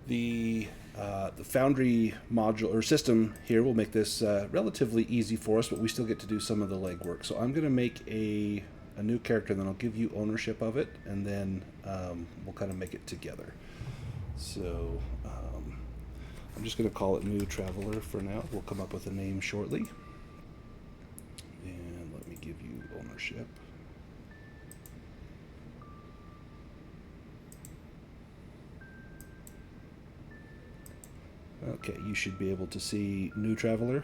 The Foundry module or system here will make this relatively easy for us, but we still get to do some of the legwork. So I'm going to make a new character, and then I'll give you ownership of it, and then we'll kind of make it together. So I'm just going to call it New Traveler for now. We'll come up with a name shortly. And let me give you ownership. Okay, you should be able to see New Traveler.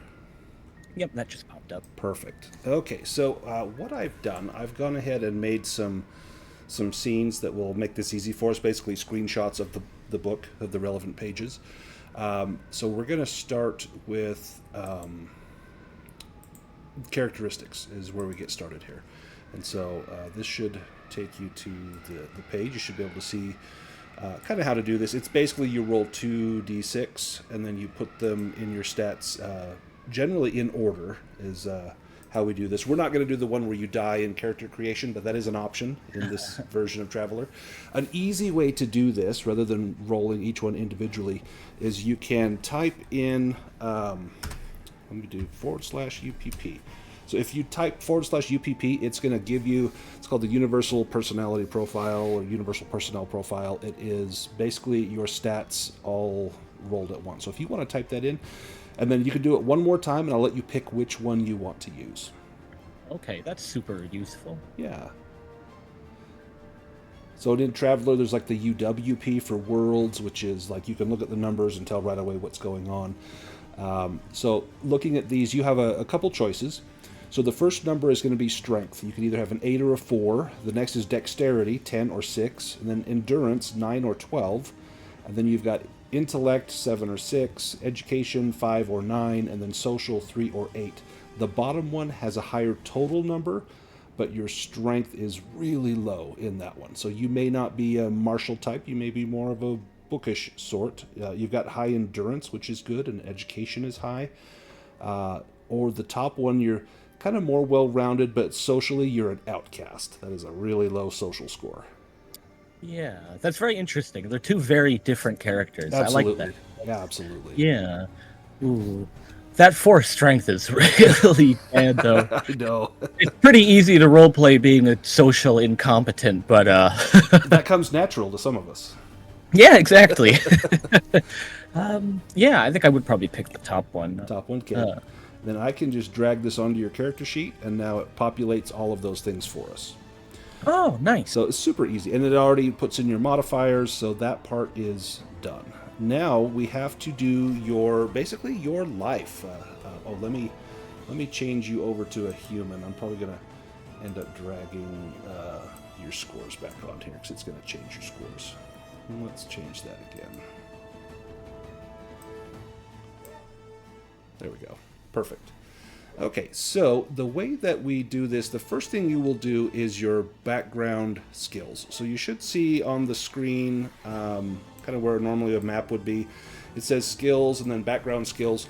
Yep, that just popped up. Perfect. Okay, so what I've done, I've gone ahead and made some scenes that will make this easy for us, basically screenshots of the book, of the relevant pages. So we're going to start with characteristics is where we get started here. And so this should take you to the page. You should be able to see kind of how to do this. It's basically you roll 2d6 and then you put them in your stats generally in order is how we do this. We're not going to do the one where you die in character creation, but that is an option in this version of Traveler. An easy way to do this, rather than rolling each one individually, is you can type in, let me do /UPP. So if you type /UPP, it's going to give you, it's called the Universal Personality Profile or Universal Personnel Profile. It is basically your stats all rolled at once. So if you want to type that in, and then you can do it one more time, and I'll let you pick which one you want to use. Okay, that's super useful. Yeah. So in Traveler, there's like the UWP for worlds, which is like you can look at the numbers and tell right away what's going on. So looking at these, you have a couple choices. So the first number is going to be strength. You can either have an 8 or a 4. The next is dexterity, 10 or 6. And then endurance, 9 or 12. And then you've got intellect, 7 or 6. Education, 5 or 9. And then social, 3 or 8. The bottom one has a higher total number, but your strength is really low in that one. So you may not be a martial type. You may be more of a bookish sort. You've got high endurance, which is good, and education is high. Or the top one, you're kind of more well-rounded, but socially you're an outcast. That is a really low social score. Yeah, that's very interesting. They're two very different characters. Absolutely. I like that. Yeah, absolutely. Yeah. Ooh. That 4 strength is really bad, though. I know. It's pretty easy to roleplay being a social incompetent, but that comes natural to some of us. Yeah, exactly. Yeah, I think I would probably pick the top one. Top one, okay. Then I can just drag this onto your character sheet, and now it populates all of those things for us. Oh, nice. So it's super easy, and it already puts in your modifiers, so that part is done. Now we have to do basically your life. Let me change you over to a human. I'm probably gonna end up dragging your scores back on here because it's gonna change your scores. Let's change that again. There we go. Perfect. Okay, so the way that we do this, the first thing you will do is your background skills. So you should see on the screen, kind of where normally a map would be, it says skills and then background skills.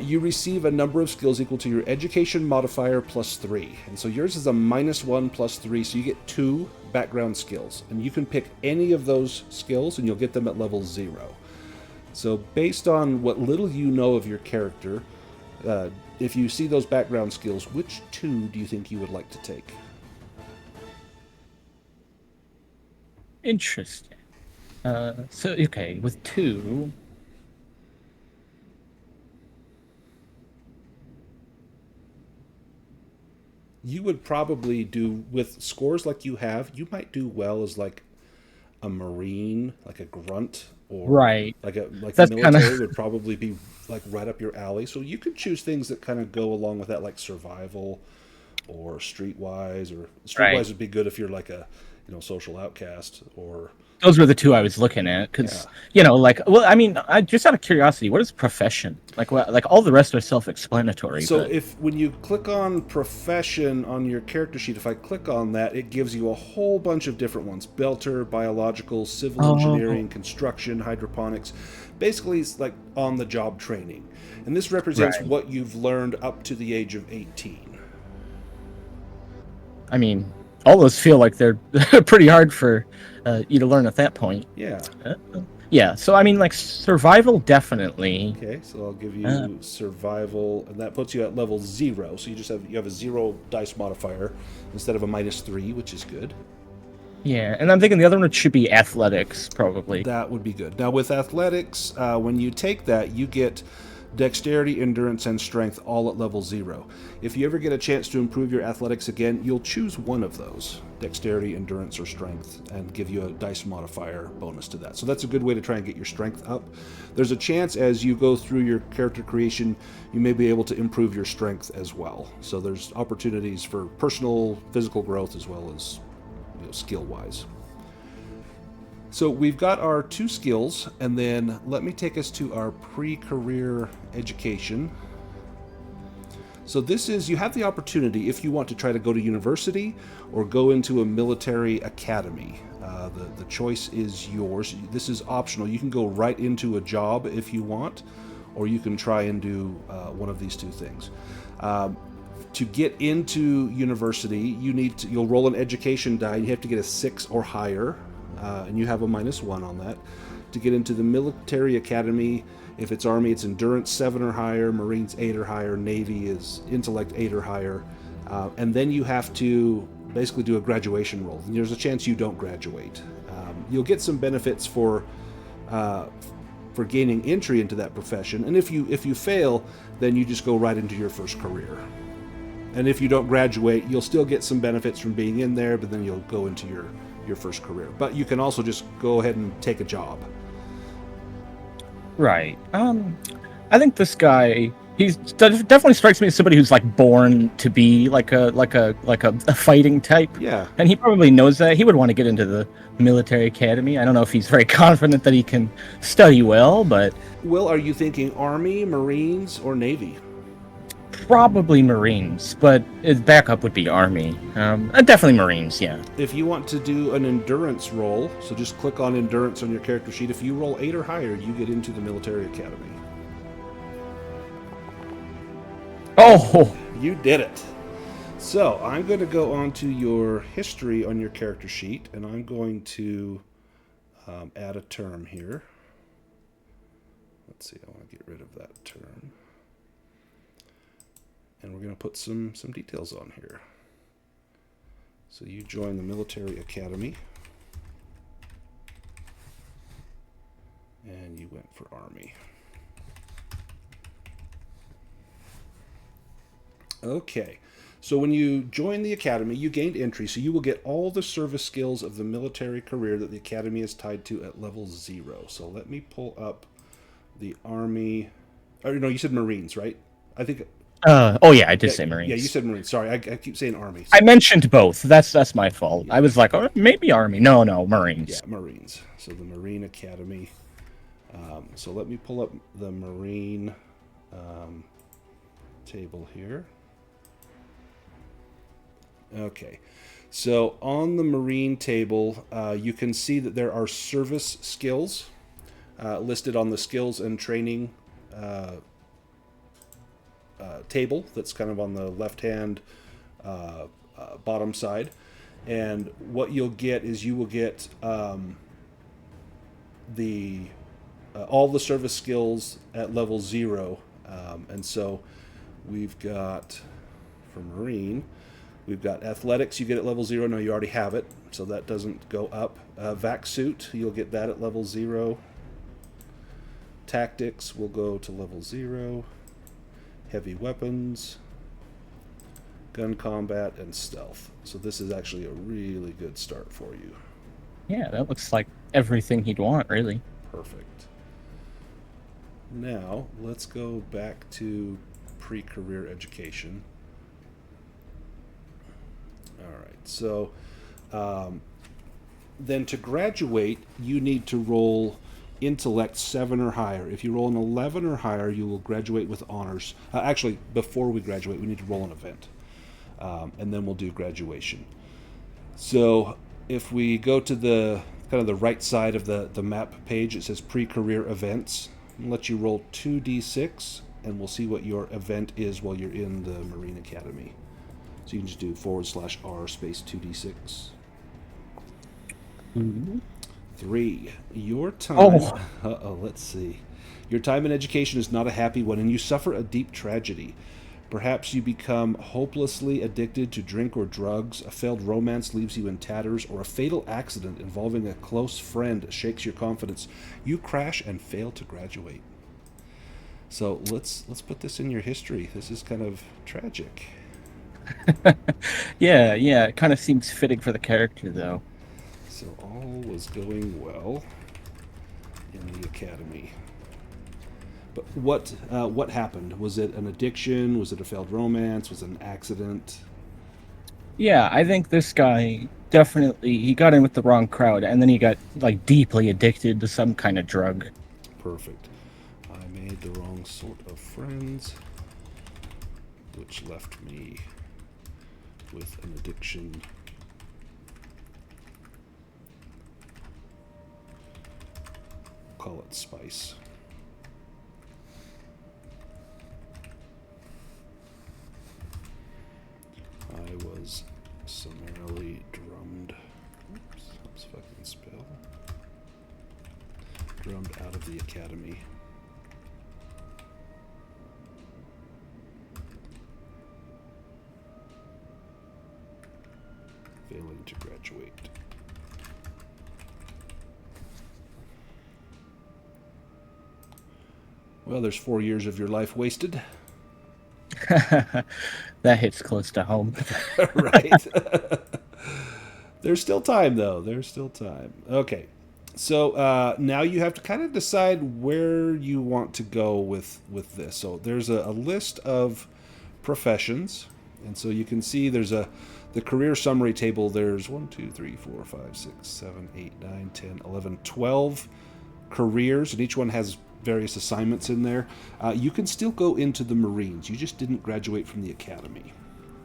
You receive a number of skills equal to your education modifier plus 3. And so yours is a -1 plus 3, so you get 2 background skills. And you can pick any of those skills and you'll get them at level 0. So based on what little you know of your character, if you see those background skills, which 2 do you think you would like to take? Interesting. Okay, with 2... You would probably do, with scores like you have, you might do well as like a marine, like a grunt, or right. like the That's military would probably be like right up your alley. So you could choose things that kind of go along with that, like survival or streetwise. Or streetwise would be good if you're like a social outcast. Or those were the 2 I was looking at because I mean, I just out of curiosity, what is profession? Like all the rest are self-explanatory. So when you click on profession on your character sheet, if I click on that, it gives you a whole bunch of different ones: belter, biological, civil engineering, construction, hydroponics. Basically, it's like on-the-job training, and this represents what you've learned up to the age of 18. I mean, all those feel like they're pretty hard for you to learn at that point. Yeah. Yeah, so I mean, like survival definitely. Okay, so I'll give Uh, you survival, and that puts you at level 0. So you have a 0 dice modifier instead of a -3, which is good. yeah, and I'm thinking the other one should be athletics, probably. That would be good. Now with athletics, when you take that, you get dexterity, endurance, and strength all at level 0. If you ever get a chance to improve your athletics again, you'll choose one of those, dexterity, endurance, or strength, and give you a dice modifier bonus to that. So that's a good way to try and get your strength up. There's a chance as you go through your character creation, you may be able to improve your strength as well. So there's opportunities for personal physical growth as well as skill-wise. So we've got our 2 skills, and then let me take us to our pre-career education. So this is, you have the opportunity if you want to try to go to university or go into a military academy. The choice is yours. This is optional. You can go right into a job if you want, or you can try and do one of these 2 things. To get into university, you'll roll an education die. You have to get a 6 or higher, and you have a -1 on that. To get into the military academy, if it's Army, it's Endurance 7 or higher, Marines 8 or higher, Navy is Intellect 8 or higher, and then you have to basically do a graduation roll. And there's a chance you don't graduate. You'll get some benefits for gaining entry into that profession, and if you fail, then you just go right into your first career. And if you don't graduate, you'll still get some benefits from being in there, but then you'll go into your first career. But you can also just go ahead and take a job. Right. I think this guy, definitely strikes me as somebody who's like born to be like a fighting type. Yeah. And he probably knows that. He would want to get into the military academy. I don't know if he's very confident that he can study well, but Well, are you thinking Army, Marines, or Navy? probably Marines. But his backup would be Army. Definitely Marines. Yeah. If you want to do an endurance roll, so just click on endurance on your character sheet. If you roll 8 or higher, you get into the military academy. Oh. You did it. So I'm going to go on to your history on your character sheet, and I'm going to add a term here. Let's see, I want to get rid of that term. And we're going to put some details on here. So you joined the military academy, and you went for Army. Okay, so when you joined the academy, you gained entry, so you will get all the service skills of the military career that the academy is tied to at level 0. So let me pull up the Army. Or no, you said Marines, right? I think. Oh yeah, I did say Marines. Yeah, you said Marines. Sorry, I keep saying Army. I mentioned both. That's my fault. I was like, oh, maybe Army. No, Marines. Yeah, Marines. So the Marine Academy. So let me pull up the Marine table here. Okay, so on the Marine table, you can see that there are service skills listed on the skills and training table that's kind of on the left-hand bottom side. And what you'll get is you will get the all the service skills at level 0. And so we've got, for Marine, we've got athletics, you get at level 0. No, you already have it, so that doesn't go up. Vac suit, you'll get that at level 0. Tactics will go to level 0. Heavy weapons, gun combat, and stealth. So this is actually a really good start for you. Yeah, that looks like everything he'd want, really. Perfect. Now, let's go back to pre-career education. All right, so then to graduate, you need to roll intellect 7 or higher. If you roll an 11 or higher, you will graduate with honors. Actually, before we graduate, we need to roll an event, and then we'll do graduation. So if we go to the kind of the right side of the map page, it says pre-career events. I'll let you roll 2d6, and we'll see what your event is while you're in the Marine Academy. So you can just do /R space 2d6. Mm-hmm. 3. Your time. Oh. Uh-oh, let's see. Your time in education is not a happy one, and you suffer a deep tragedy. Perhaps you become hopelessly addicted to drink or drugs, a failed romance leaves you in tatters, or a fatal accident involving a close friend shakes your confidence. You crash and fail to graduate. So let's put this in your history. This is kind of tragic. Yeah, yeah. It kind of seems fitting for the character, though. So all was going well in the academy. But what happened? Was it an addiction? Was it a failed romance? Was it an accident? Yeah, I think this guy definitely he got in with the wrong crowd, and then he got like deeply addicted to some kind of drug. Perfect. I made the wrong sort of friends, which left me with an addiction. Call it spice. I was summarily drummed. Oops, let's fucking spell. Drummed out of the academy. Failing to graduate. Well, there's 4 years of your life wasted. That hits close to home. Right. There's still time, though. There's still time. Okay. So now you have to kind of decide where you want to go with this. So there's a list of professions, and so you can see there's the career summary table. There's 1, 2, 3, 4, 5, 6, 7, 8, 9, 10, 11, 12 careers, and each one has various assignments in there. You can still go into the Marines. You just didn't graduate from the academy.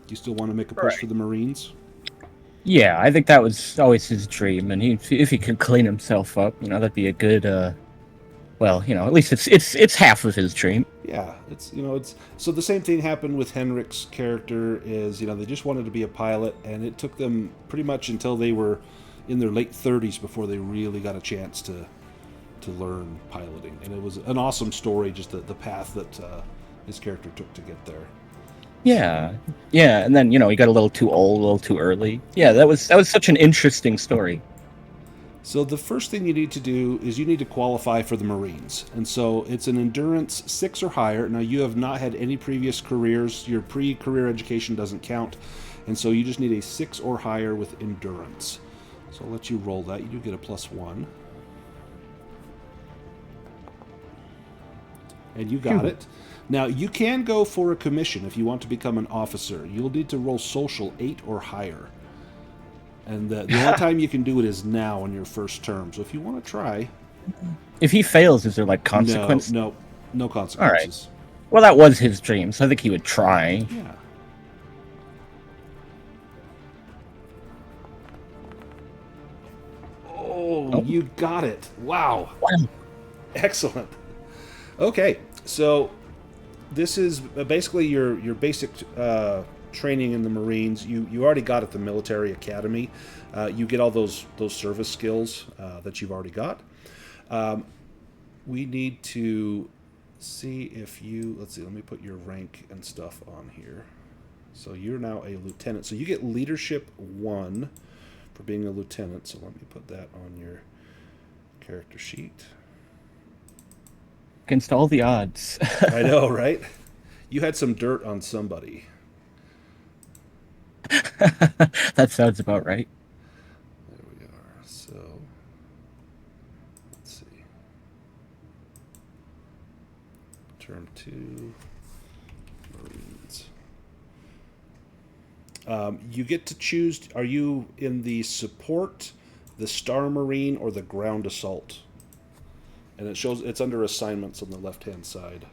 Do you still want to make a push for the Marines? Yeah, I think that was always his dream, and if he could clean himself up, that'd be a good. Well, at least it's half of his dream. Yeah, it's so the same thing happened with Henrik's character. Is they just wanted to be a pilot, and it took them pretty much until they were in their late 30s before they really got a chance to learn piloting. And it was an awesome story, just the path that his character took to get there. Yeah, yeah, and then he got a little too old, a little too early. Yeah, that was such an interesting story. So the first thing you need to do is you need to qualify for the Marines. And so it's an endurance 6 or higher. Now you have not had any previous careers. Your pre-career education doesn't count. And so you just need a 6 or higher with endurance. So I'll let you roll that. You do get a +1. And you got it. Now you can go for a commission if you want to become an officer. You'll need to roll social 8 or higher. And the only time you can do it is now on your first term. So if you want to try... If he fails, is there consequence? No consequences. All right. Well, that was his dream, so I think he would try. Yeah. Oh, you got it. Wow. Excellent. Okay, so this is basically your basic training in the Marines. You already got at the military academy. You get all those service skills that you've already got. We need to see if you... Let's see, let me put your rank and stuff on here. So you're now a lieutenant. So you get leadership 1 for being a lieutenant. So let me put that on your character sheet. Against all the odds. I know, right? You had some dirt on somebody. That sounds about right. There we are. So, let's see. Term 2, Marines. You get to choose, are you in the support, the Star Marine, or the ground assault? And it's under assignments on the left-hand side.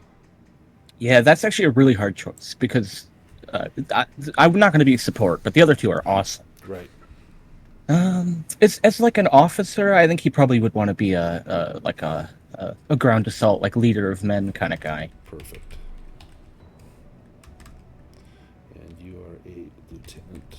Yeah, that's actually a really hard choice because I'm not going to be support, but the other two are awesome. Right. As like an officer, I think he probably would want to be a ground assault, like leader of men kind of guy. Perfect. And you are a lieutenant.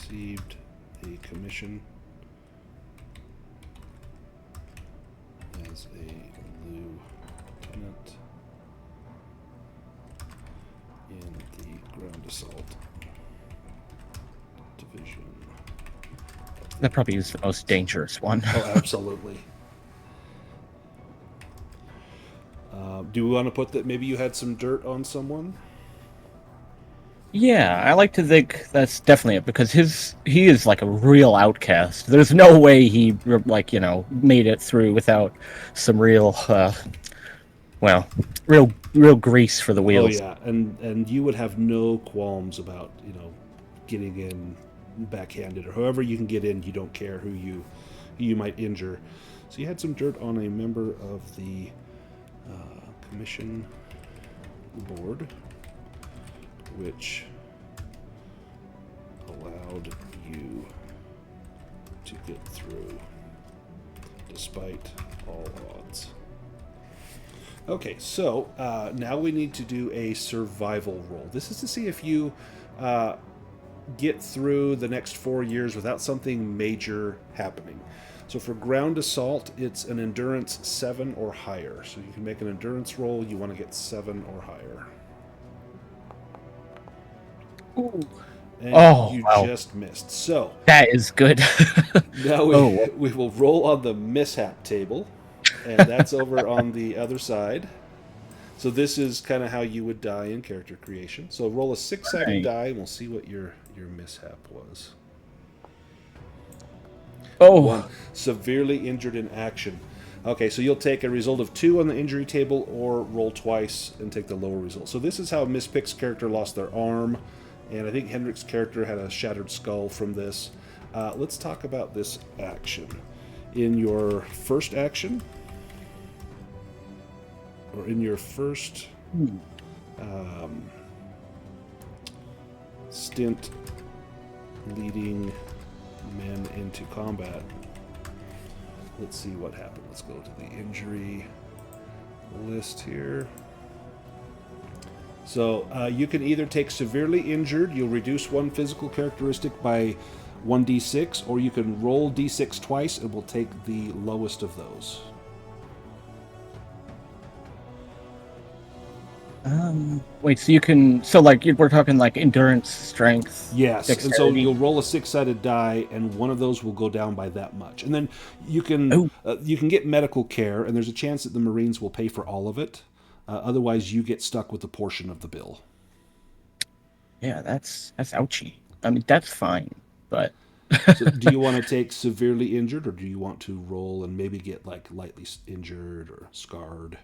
received a commission as a lieutenant in the ground assault division. That probably is the most dangerous one. Oh, absolutely. Do we want to put that maybe you had some dirt on someone? Yeah, I like to think that's definitely it because he is like a real outcast. There's no way he like made it through without some real well, real grease for the wheels. Oh yeah, and you would have no qualms about getting in backhanded or however you can get in. You don't care who you might injure. So you had some dirt on a member of the commission board, which allowed you to get through despite all odds. Okay, so now we need to do a survival roll. This is to see if you get through the next 4 years without something major happening. So for ground assault, it's an endurance 7 or higher. So you can make an endurance roll. You want to get 7 or higher. Ooh. And you just missed. So that is good. now we will roll on the mishap table, and that's over on the other side. So this is kind of how you would die in character creation. So roll a 6-sided die, and we'll see what your mishap was. Oh. 1, severely injured in action. Okay, so you'll take a result of 2 on the injury table, or roll twice and take the lower result. So this is how Miss Pick's character lost their arm, and I think Henrik's character had a shattered skull from this. Let's talk about this action. In your first action, or in your first stint leading men into combat, let's see what happened. Let's go to the injury list here. So you can either take severely injured, you'll reduce one physical characteristic by 1d6, or you can roll d6 twice, and we'll take the lowest of those. Wait, so you can, so like we're talking like endurance, strength, yes, dexterity. And so you'll roll a 6-sided die, and one of those will go down by that much. And then you can get medical care, and there's a chance that the Marines will pay for all of it. Otherwise, you get stuck with a portion of the bill. Yeah, that's ouchy. I mean, that's fine, but so do you want to take severely injured, or do you want to roll and maybe get like lightly injured or scarred?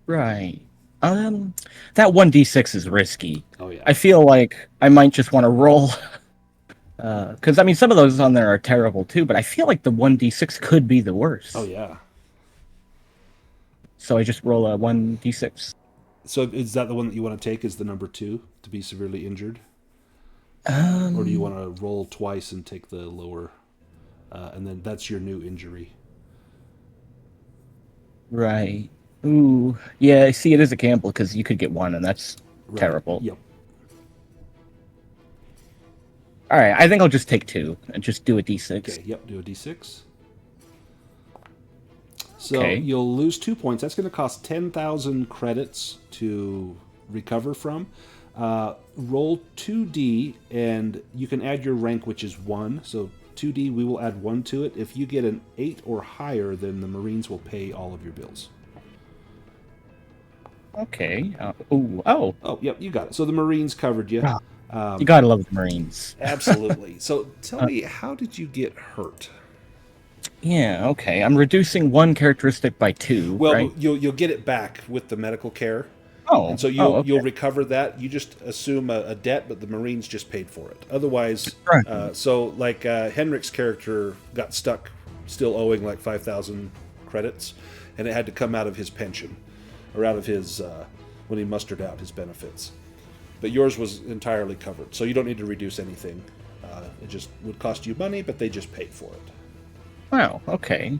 Right. That 1d6 is risky. Oh yeah. I feel like I might just want to roll. Because I mean, some of those on there are terrible too, but I feel like the 1d6 could be the worst. Oh yeah. So I just roll a 1d6. So is that the one that you want to take? Is the number 2 to be severely injured? Or do you want to roll twice and take the lower, and then that's your new injury? Right. Ooh, yeah. See, it is a gamble because you could get 1, and that's terrible. Yep. All right, I think I'll just take 2 and just do a d6. Okay. Yep. Do a d6. So you'll lose 2 points. That's going to cost 10,000 credits to recover from. Roll 2d, and you can add your rank, which is 1. So 2d, we will add 1 to it. If you get an 8 or higher, then the Marines will pay all of your bills. Okay. Oh, yep, you got it. So the Marines covered you. You gotta love the Marines. Absolutely. So tell me, how did you get hurt? Yeah, okay. I'm reducing one characteristic by 2. Well, right? you'll get it back with the medical care. Oh, and so you'll recover that. You just assume a debt, but the Marines just paid for it. Otherwise, so like Henrik's character got stuck, still owing like 5,000 credits, and it had to come out of his pension, or out of his when he mustered out his benefits. But yours was entirely covered, so you don't need to reduce anything. It just would cost you money, but they just paid for it. Wow. Okay.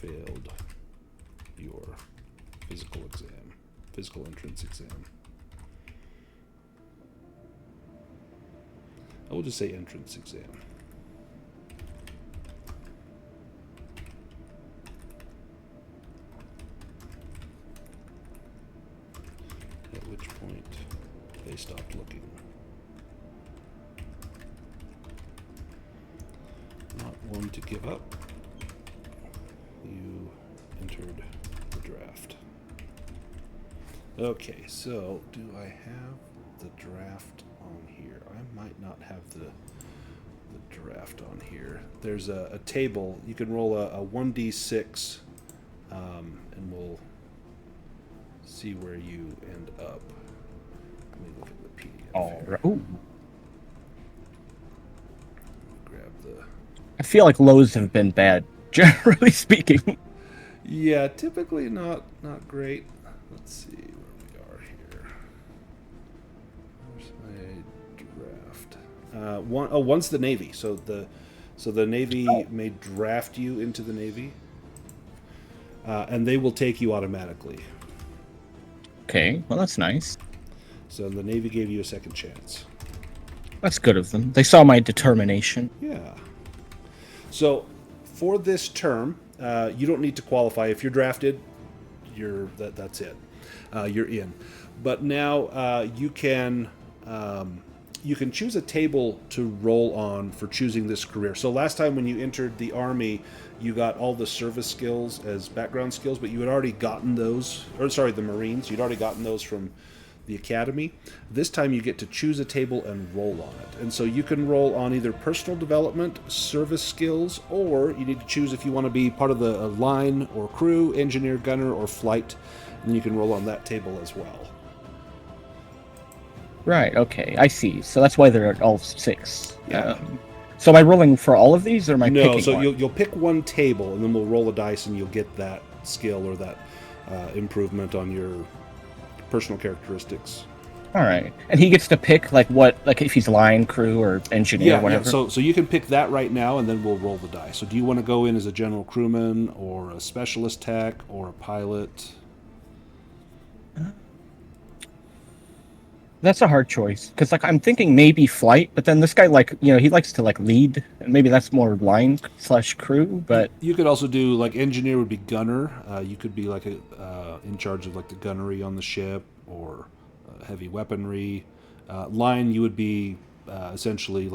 failed your physical entrance exam. I will just say entrance exam. At which point they stopped looking. Not one to give up. You entered the draft. Okay, so do I have the draft on here? I might not have the draft on here. There's a table. You can roll a 1d6, and we'll see where you end up. Let me look at the PDF. All here. right. Ooh. Grab the. I feel like lows have been bad, generally speaking. Yeah, typically not great. Let's see where we are here. Where's my draft? One's the Navy. So the Navy may draft you into the Navy, and they will take you automatically. Okay, well that's nice. So the Navy gave you a second chance. That's good of them. They saw my determination. Yeah. So for this term, you don't need to qualify. If you're drafted, that's it. You're in. But now you can choose a table to roll on for choosing this career. So last time when you entered the Army, you got all the service skills as background skills, but you had already gotten those, the Marines, you'd already gotten those from the Academy. This time you get to choose a table and roll on it. And so you can roll on either personal development, service skills, or you need to choose if you want to be part of the line or crew, engineer, gunner, or flight, and you can roll on that table as well. Right, okay, I see. So that's why they're all 6. Yeah. So am I rolling for all of these, or am I picking No, so one? you'll pick one table, and then we'll roll a dice, and you'll get that skill or that improvement on your personal characteristics. All right, and he gets to pick like if he's line, crew, or engineer, whatever. Yeah. So you can pick that right now, and then we'll roll the dice. So do you want to go in as a general crewman, or a specialist tech, or a pilot? That's a hard choice because I'm thinking maybe flight, but then this guy he likes to lead, and maybe that's more line/crew. But you could also do engineer would be gunner. You could be in charge of the gunnery on the ship or heavy weaponry. Line you would be essentially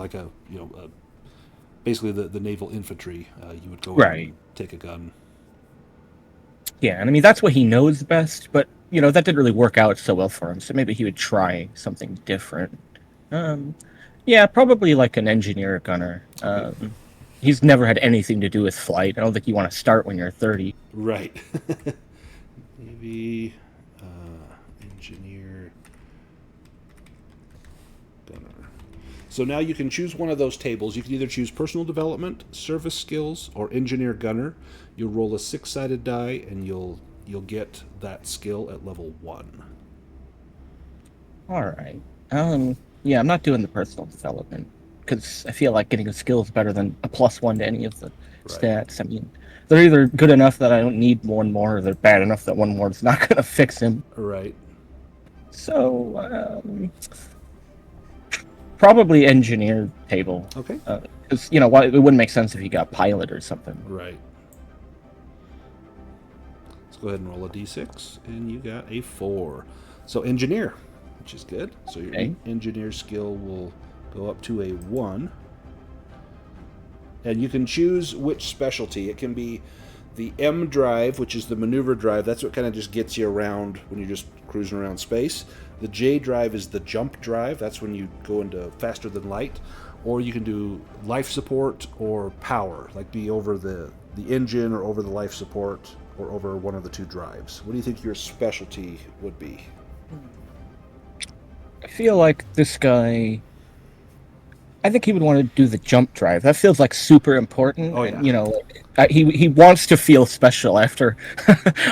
basically the naval infantry. You would go in and take a gun. Yeah, and I mean that's what he knows best, but that didn't really work out so well for him. So maybe he would try something different. Yeah, probably an engineer or gunner. He's never had anything to do with flight. I don't think you want to start when you're 30. Right. Maybe engineer, gunner. So now you can choose one of those tables. You can either choose personal development, service skills, or engineer gunner. You'll roll a 6-sided die, and you'll get that skill at level 1. All right. Yeah, I'm not doing the personal development because I feel like getting a skill is better than a +1 to any of the stats. I mean, they're either good enough that I don't need one more, or they're bad enough that one more is not going to fix him. Right. So, probably engineer table. Okay. Because, it wouldn't make sense if he got pilot or something. Right. Let's go ahead and roll a d6, and you got a 4. So engineer, which is good. So your engineer skill will go up to a 1. And you can choose which specialty. It can be the M drive, which is the maneuver drive. That's what kind of just gets you around when you're just cruising around space. The J drive is the jump drive. That's when you go into faster than light. Or you can do life support or power, be over the engine or over the life support or over one of the 2 drives. What do you think your specialty would be? I feel like this guy... I think he would want to do the jump drive. That feels super important. Oh, yeah. And, he wants to feel special after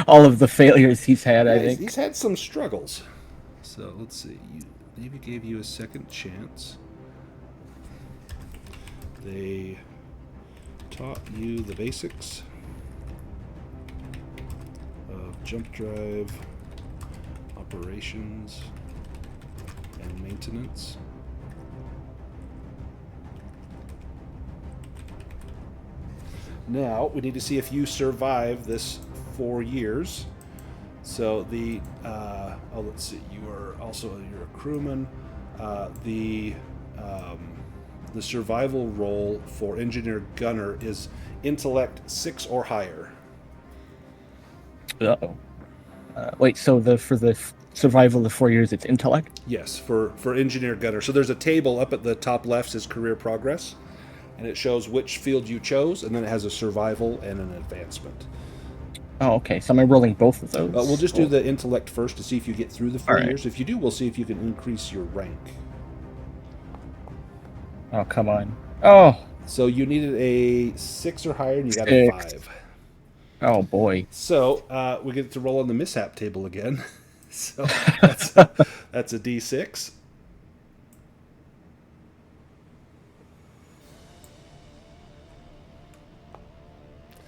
all of the failures he's had, I think. He's had some struggles. So let's see. Navy gave you a second chance. They taught you the basics. jump drive, operations, and maintenance. Now, we need to see if you survive this 4 years. So let's see, you're a crewman. The survival roll for engineer gunner is intellect 6 or higher. Uh-oh. Wait, so for the survival of the 4 years, it's intellect? Yes, for engineer gunner. So there's a table up at the top left says career progress, and it shows which field you chose, and then it has a survival and an advancement. Oh, okay. So am I rolling both of those? We'll just do the intellect first to see if you get through the 4 All right. years. If you do, we'll see if you can increase your rank. Oh, come on. Oh, So you needed a 6 or higher, and you got a 6. 5. Oh boy. So we get to roll on the mishap table again. So that's a D6.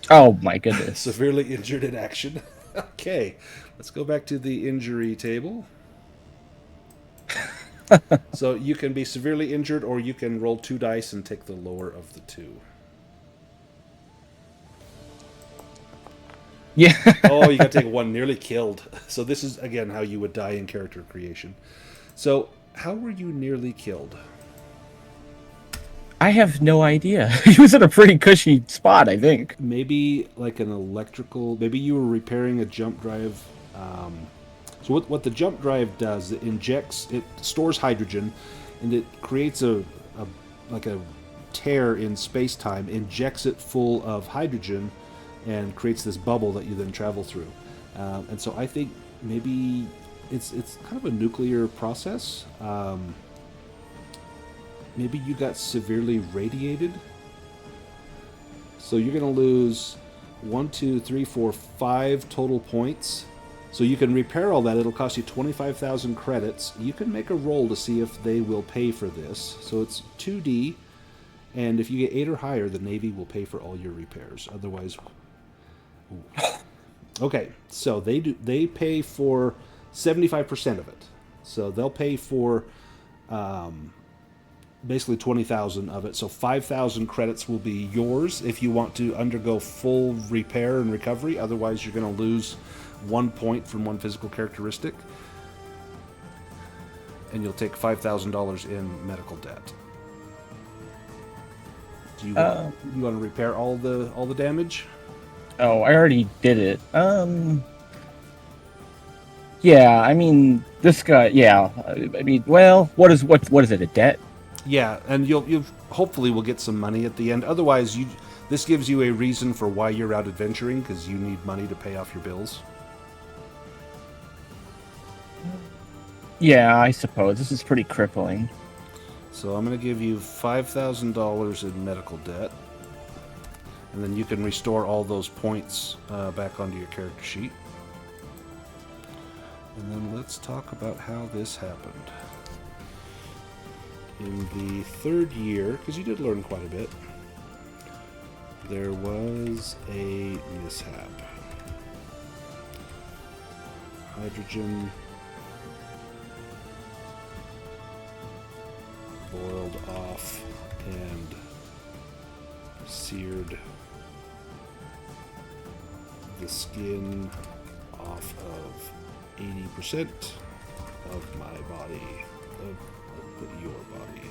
Oh my goodness. Severely injured in action. Okay, let's go back to the injury table. So you can be severely injured, or you can roll 2 dice and take the lower of the 2. Yeah. Oh, you got to take 1, nearly killed. So this is, again, how you would die in character creation. So how were you nearly killed? I have no idea. He was in a pretty cushy spot, I think. Maybe like an electrical. Maybe you were repairing a jump drive. So what the jump drive does, it stores hydrogen, and it creates a tear in space time, injects it full of hydrogen, and creates this bubble that you then travel through. And so I think maybe it's kind of a nuclear process. Maybe you got severely radiated. So you're going to lose 1, 2, 3, 4, 5 total points. So you can repair all that. It'll cost you 25,000 credits. You can make a roll to see if they will pay for this. So it's 2D, and if you get 8 or higher, the Navy will pay for all your repairs. Otherwise, ooh. Okay. So they pay for 75% of it. So they'll pay for basically 20,000 of it. So 5,000 credits will be yours if you want to undergo full repair and recovery. Otherwise, you're going to lose 1 point from one physical characteristic, and you'll take $5,000 in medical debt. Do you want to repair all the damage? Oh, I already did it. Yeah, I mean, this guy. Yeah, I mean, well, what is it? A debt? Yeah, and you hopefully will get some money at the end. Otherwise, this gives you a reason for why you're out adventuring, because you need money to pay off your bills. Yeah, I suppose this is pretty crippling. So I'm going to give you $5,000 in medical debt, and then you can restore all those points back onto your character sheet. And then let's talk about how this happened. In the 3rd year, because you did learn quite a bit, there was a mishap. Hydrogen boiled off and seared the skin off of 80% of my body, of your body.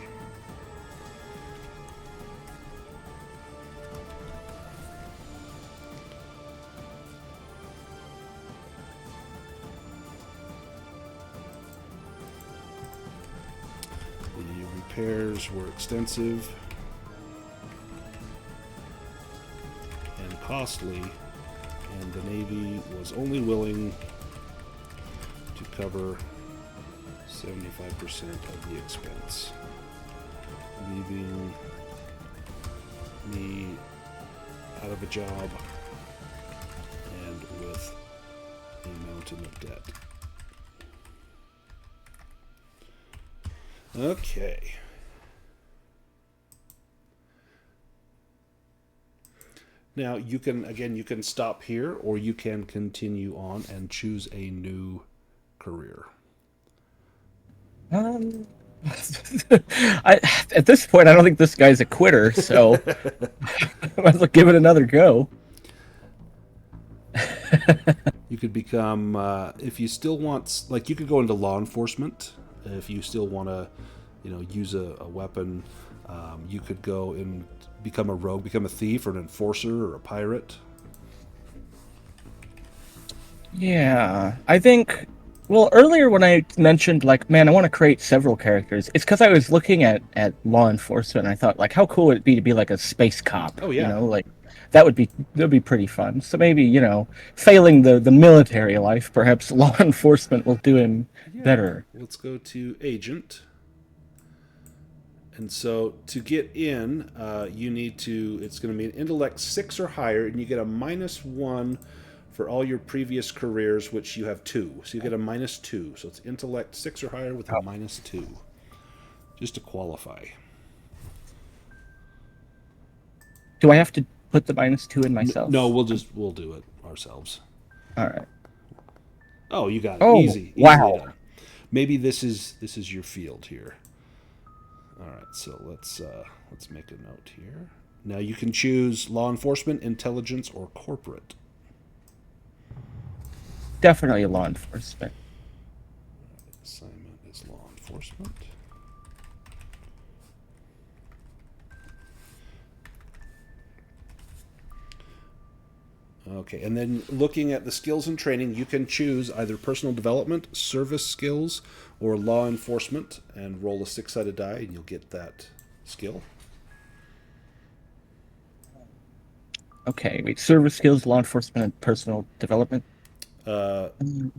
The repairs were extensive and costly, and the Navy was only willing to cover 75% of the expense, leaving me out of a job and with a mountain of debt. Okay. Now you can stop here, or you can continue on and choose a new career. At this point, I don't think this guy's a quitter, so I might as well give it another go. You could become, if you still want, like you could go into law enforcement. If you still want to, use a weapon, you could go and become a rogue, become a thief or an enforcer or a pirate. Yeah, I think. Well, earlier when I mentioned, like, man, I want to create several characters, it's because I was looking at law enforcement, and I thought, like, how cool would it be to be like a space cop? Oh, yeah. Like that'd be pretty fun. So maybe, failing the military life, perhaps law enforcement will do him better. Let's go to agent. And so to get in, you need to, it's going to be an intellect 6 or higher, and you get a -1 for all your previous careers, which you have 2. So you get a -2. So it's intellect 6 or higher with a -2. Just to qualify. Do I have to put the -2 in myself? No, we'll do it ourselves. All right. Oh, you got it. Oh, Easy. wow. Done. Maybe this is your field here. All right, so let's make a note here. Now you can choose law enforcement, intelligence, or corporate. Definitely law enforcement. Assignment is law enforcement. Okay, and then looking at the skills and training, you can choose either personal development, service skills, or law enforcement, and roll a 6-sided die, and you'll get that skill. Okay, wait, service skills, law enforcement, and personal development?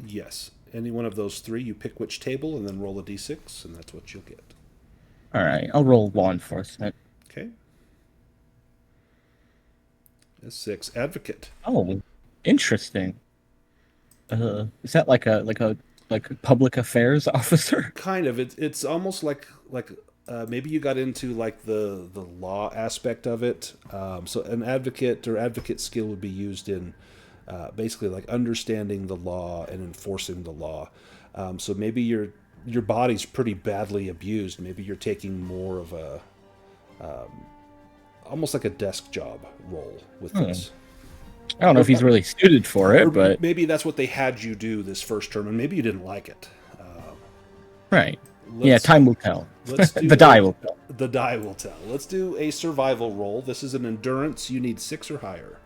Yes. Any one of those 3, you pick which table, and then roll a d6, and that's what you'll get. All right, I'll roll law enforcement. Okay. S6, advocate. Oh, interesting. Is that like a public affairs officer? Kind of. It's almost like maybe you got into like the law aspect of it. So an advocate or advocate skill would be used in basically like understanding the law and enforcing the law. So maybe your body's pretty badly abused. Maybe you're taking more of a almost like a desk job role with this. I don't know if he's really suited for it, but maybe that's what they had you do this first term, and maybe you didn't like it. Right. Yeah, time will tell. The die will tell. The die will tell. Let's do a survival roll. This is an endurance. You need 6 or higher.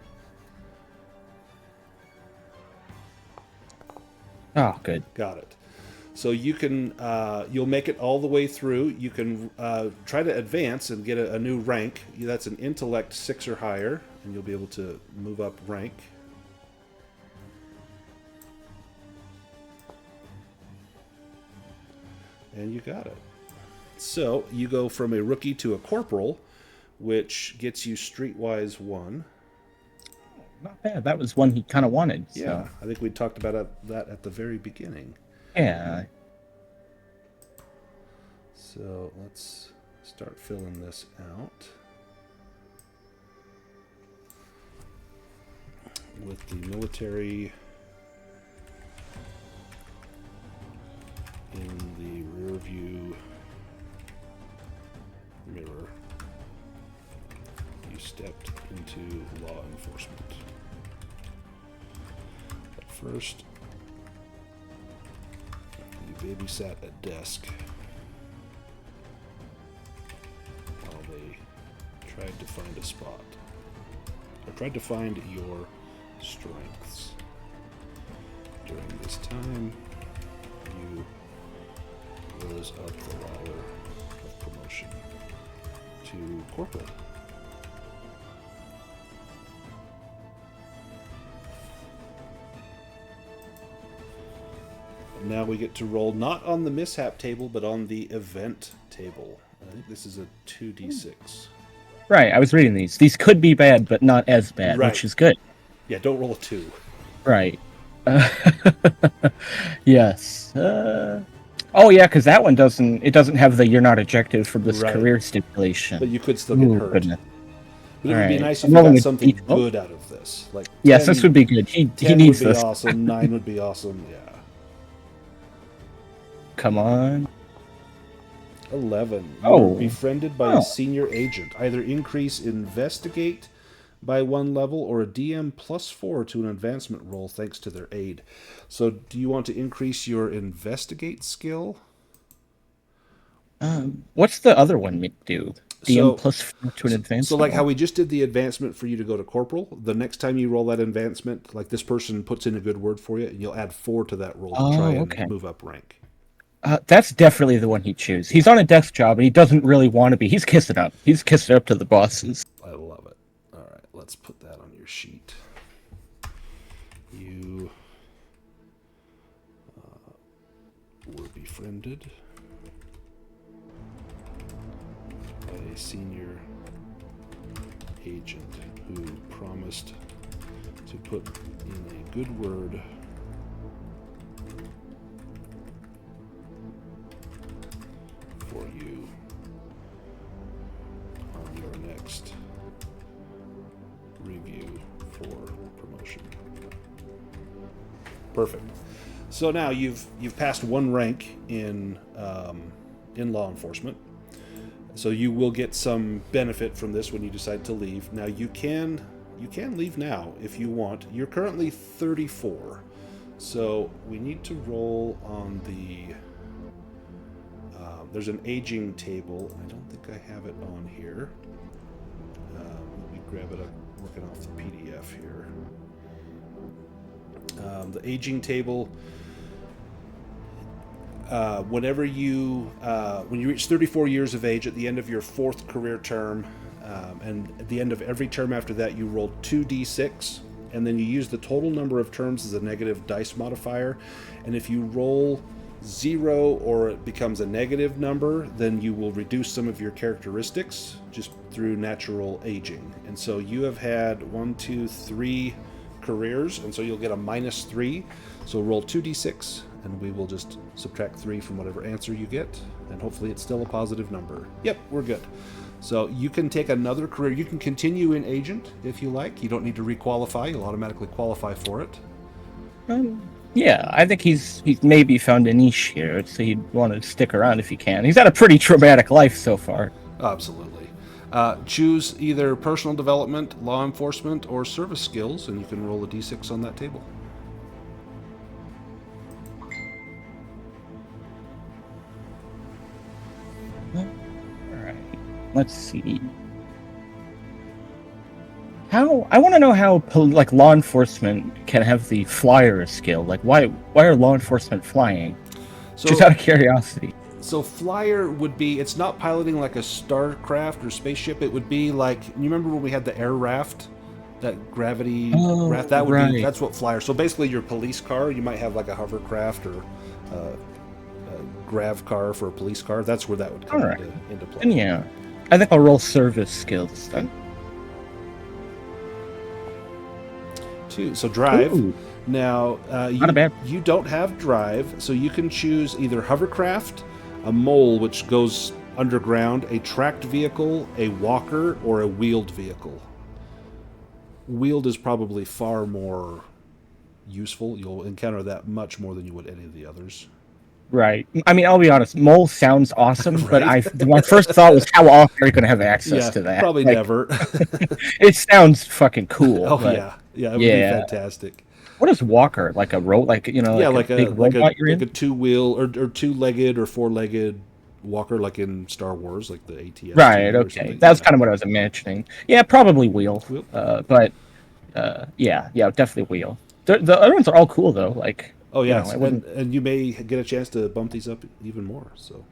Oh, good. Got it. So you can, you'll make it all the way through. You can try to advance and get a new rank. That's an intellect 6 or higher, and you'll be able to move up rank. And you got it. So you go from a rookie to a corporal, which gets you streetwise 1. Not bad. That was one he kind of wanted. So. Yeah, I think we talked about that at the very beginning. Yeah. So let's start filling this out with the military in the rear view mirror. You stepped into law enforcement. At first, you babysat a desk while they tried to find a spot. Or tried to find your strengths. During this time, you rose up the ladder of promotion to corporal. And now we get to roll not on the mishap table, but on the event table. I think this is a 2d6. Right, I was reading these. These could be bad, but not as bad, Right. which is good. Yeah, don't roll a 2. Right. Yes. Oh yeah, because that one doesn't have the "you're not ejected from this Right. career" stipulation. But you could still get Ooh, hurt. goodness. But it All would be right. nice if I'm you rolling got a something D12. good out of this. Like Yes, this would be good. He 10 needs would be this. awesome. 9 would be awesome. Yeah. Come on. 11. You are Oh. befriended by a senior agent. Either increase investigate by 1 level or a DM +4 to an advancement roll thanks to their aid. So, do you want to increase your investigate skill? What's the other one do? DM So, +4 to an advancement like how roll? we just did the advancement for you to go to corporal, the next time you roll that advancement, like this person puts in a good word for you, and you'll add 4 to that roll to try Oh, and okay. move up rank. That's definitely the one he'd choose. He's on a desk job and he doesn't really want to be. He's kissing up. He's kissing up to the bosses. I love it. All right, let's put that on your sheet. You were befriended by a senior agent who promised to put in a good word for you on your next review for promotion. Perfect. So now you've passed 1 rank in law enforcement. So you will get some benefit from this when you decide to leave. Now you can leave now if you want. You're currently 34. So we need to roll on the there's an aging table. I don't think I have it on here. Let me grab it. I'm working off the PDF here. The aging table. Whenever you when you reach 34 years of age at the end of your 4th career term, and at the end of every term after that, you roll 2d6, and then you use the total number of terms as a negative dice modifier. And if you roll 0 or it becomes a negative number, then you will reduce some of your characteristics just through natural aging. And so you have had 1, 2, 3 careers, and so you'll get a -3. So roll 2d6, and we will just subtract 3 from whatever answer you get, and hopefully it's still a positive number. Yep, we're good. So you can take another career. You can continue in agent if you like. You don't need to requalify. You'll automatically qualify for it. Yeah, I think he's maybe found a niche here, so he'd want to stick around if he can. He's had a pretty traumatic life so far. Absolutely. Choose either personal development, law enforcement, or service skills, and you can roll a d6 on that table. Alright, let's see. I want to know how like law enforcement can have the flyer skill. Like why are law enforcement flying? So, Just out of curiosity. So flyer would be, it's not piloting like a starcraft or spaceship. It would be like, you remember when we had the air raft, that gravity raft? That would be, that's what flyer. So basically your police car, you might have like a hovercraft or a grav car for a police car. That's where that would come into play. And yeah, I think I'll roll service skills then. 2. So drive. Ooh. Now, you don't have drive, so you can choose either hovercraft, a mole, which goes underground, a tracked vehicle, a walker, or a wheeled vehicle. Wheeled is probably far more useful. You'll encounter that much more than you would any of the others. Right. I mean, I'll be honest, mole sounds awesome, Right? but my first thought was, how often are you going to have access to that? Probably never. It sounds fucking cool. Oh, yeah. Yeah, it would be fantastic. What is walker? Like a rope? Like, like a big robot you're in? Like a 2-wheel or 2-legged or 4-legged walker, like in Star Wars, like the ATS. Right, okay. That's kind of what I was imagining. Yeah, probably wheel. But definitely wheel. The other ones are all cool, though. Like, oh, yeah. And you may get a chance to bump these up even more. So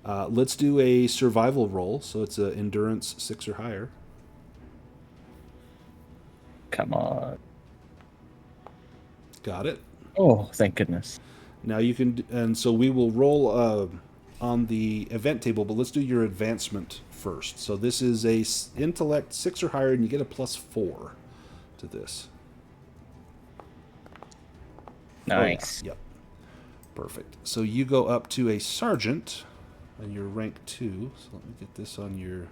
let's do a survival roll. So it's an endurance 6 or higher. Come on. Got it. Oh, thank goodness. Now you can, and so we will roll on the event table, but let's do your advancement first. So this is a intellect 6 or higher, and you get a +4 to this. Nice. Oh, yeah. Yep. Perfect. So you go up to a sergeant, and you're rank 2. So let me get this on your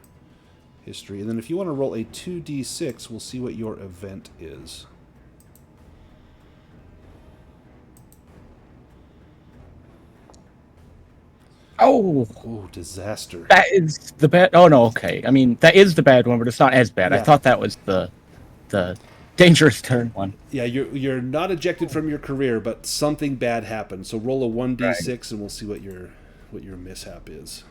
history. And then if you want to roll a 2d6, we'll see what your event is. Oh, Ooh, disaster. that is the bad. Oh no, okay. I mean, that is the bad one, but it's not as bad. Yeah. I thought that was the dangerous turn one. Yeah, you're not ejected from your career, but something bad happened. So roll a 1d6 and we'll see what your mishap is.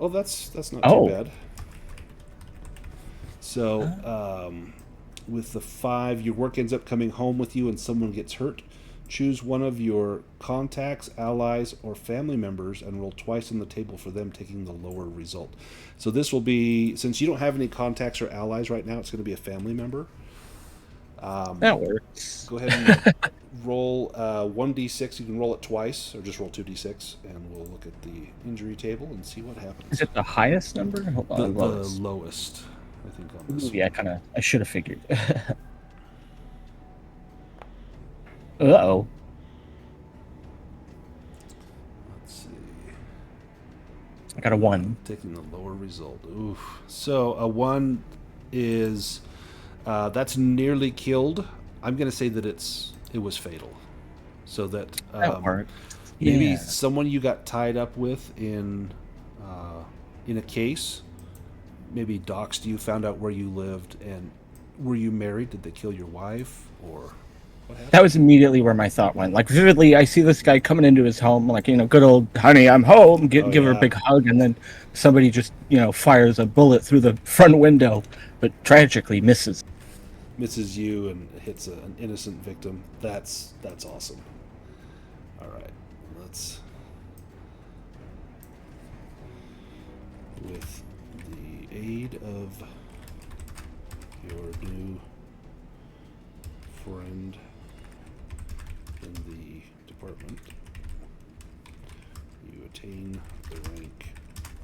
Oh, that's not too bad. So, with the 5, your work ends up coming home with you and someone gets hurt. Choose one of your contacts, allies, or family members and roll twice on the table for them, taking the lower result. So this will be, since you don't have any contacts or allies right now, it's going to be a family member. That works. Go ahead and roll 1d6. You can roll it twice, or just roll 2d6, and we'll look at the injury table and see what happens. Is it the highest number? Hold on, The lowest, I think, on this. Ooh, yeah, I should have figured. Uh-oh. Let's see. I got a 1. Taking the lower result. Oof. So a 1 is that's nearly killed. I'm going to say that it was fatal. So that maybe someone you got tied up with in a case, maybe doxed you, found out where you lived, and were you married? Did they kill your wife or? That was immediately where my thought went. Like, vividly, I see this guy coming into his home, like, good old, honey, I'm home, give her a big hug, and then somebody just, fires a bullet through the front window, but tragically misses. Misses you and hits an innocent victim. That's awesome. All right, let's, with the aid of your new friend in the department, you attain the rank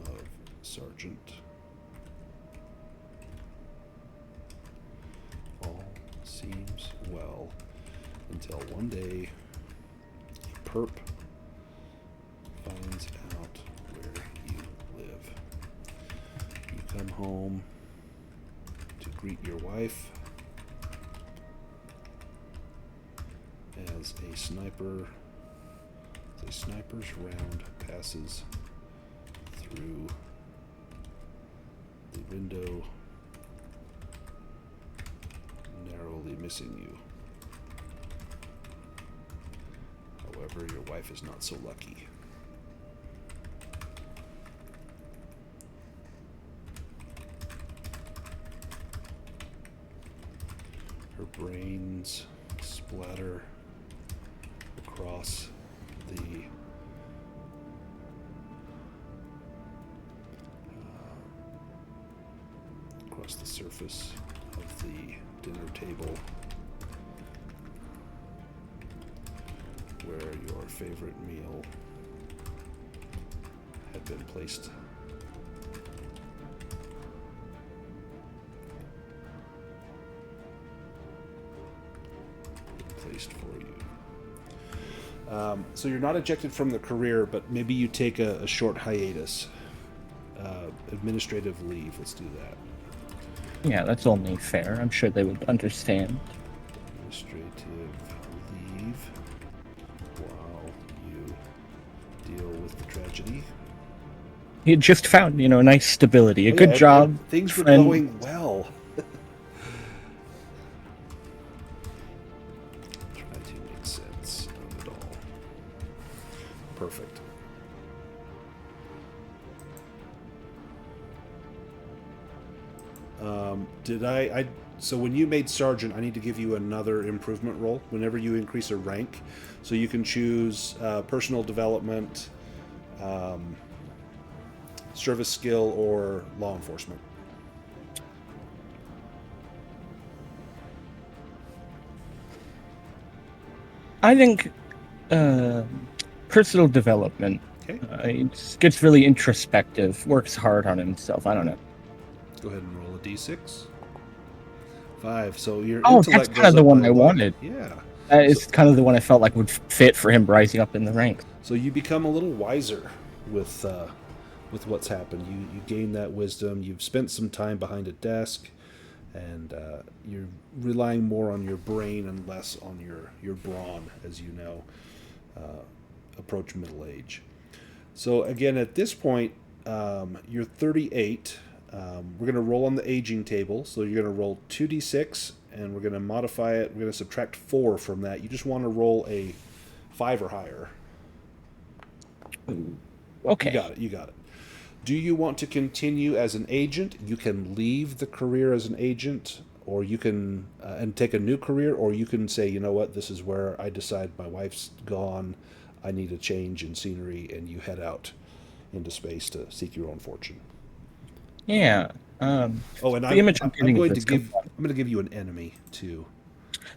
of sergeant. All seems well until one day a perp finds out where you live. You come home to greet your wife as a sniper's round passes through the window, narrowly missing you. However, your wife is not so lucky. Her brains splatter across the surface of the dinner table where your favorite meal had been placed. For you. So you're not ejected from the career, but maybe you take a short hiatus. Administrative leave. Let's do that. Yeah, that's only fair. I'm sure they would understand. Administrative leave while you deal with the tragedy. He had just found, a nice stability, a good job. Things were going well. Try to make sense of it all. Perfect. So when you made sergeant, I need to give you another improvement roll whenever you increase a rank. So you can choose personal development, service skill, or law enforcement. I think personal development. Okay. He gets really introspective, works hard on himself. I don't know. Go ahead and roll a d6. 5. So your intellect that's kind of the one I wanted. Yeah. That is kind of the one I felt like would fit for him rising up in the ranks. So you become a little wiser with what's happened. You gain that wisdom. You've spent some time behind a desk, and you're relying more on your brain and less on your brawn, as you know, approach middle age. So again, at this point, you're 38. We're going to roll on the aging table. So you're going to roll 2d6, and we're going to modify it. We're going to subtract 4 from that. You just want to roll a 5 or higher. Okay. You got it. You got it. Do you want to continue as an agent? You can leave the career as an agent, or you can and take a new career, or you can say, you know what, this is where I decide my wife's gone. I need a change in scenery, and you head out into space to seek your own fortune. Yeah. Oh, and The image I'm getting of this. I'm going to give you an enemy too.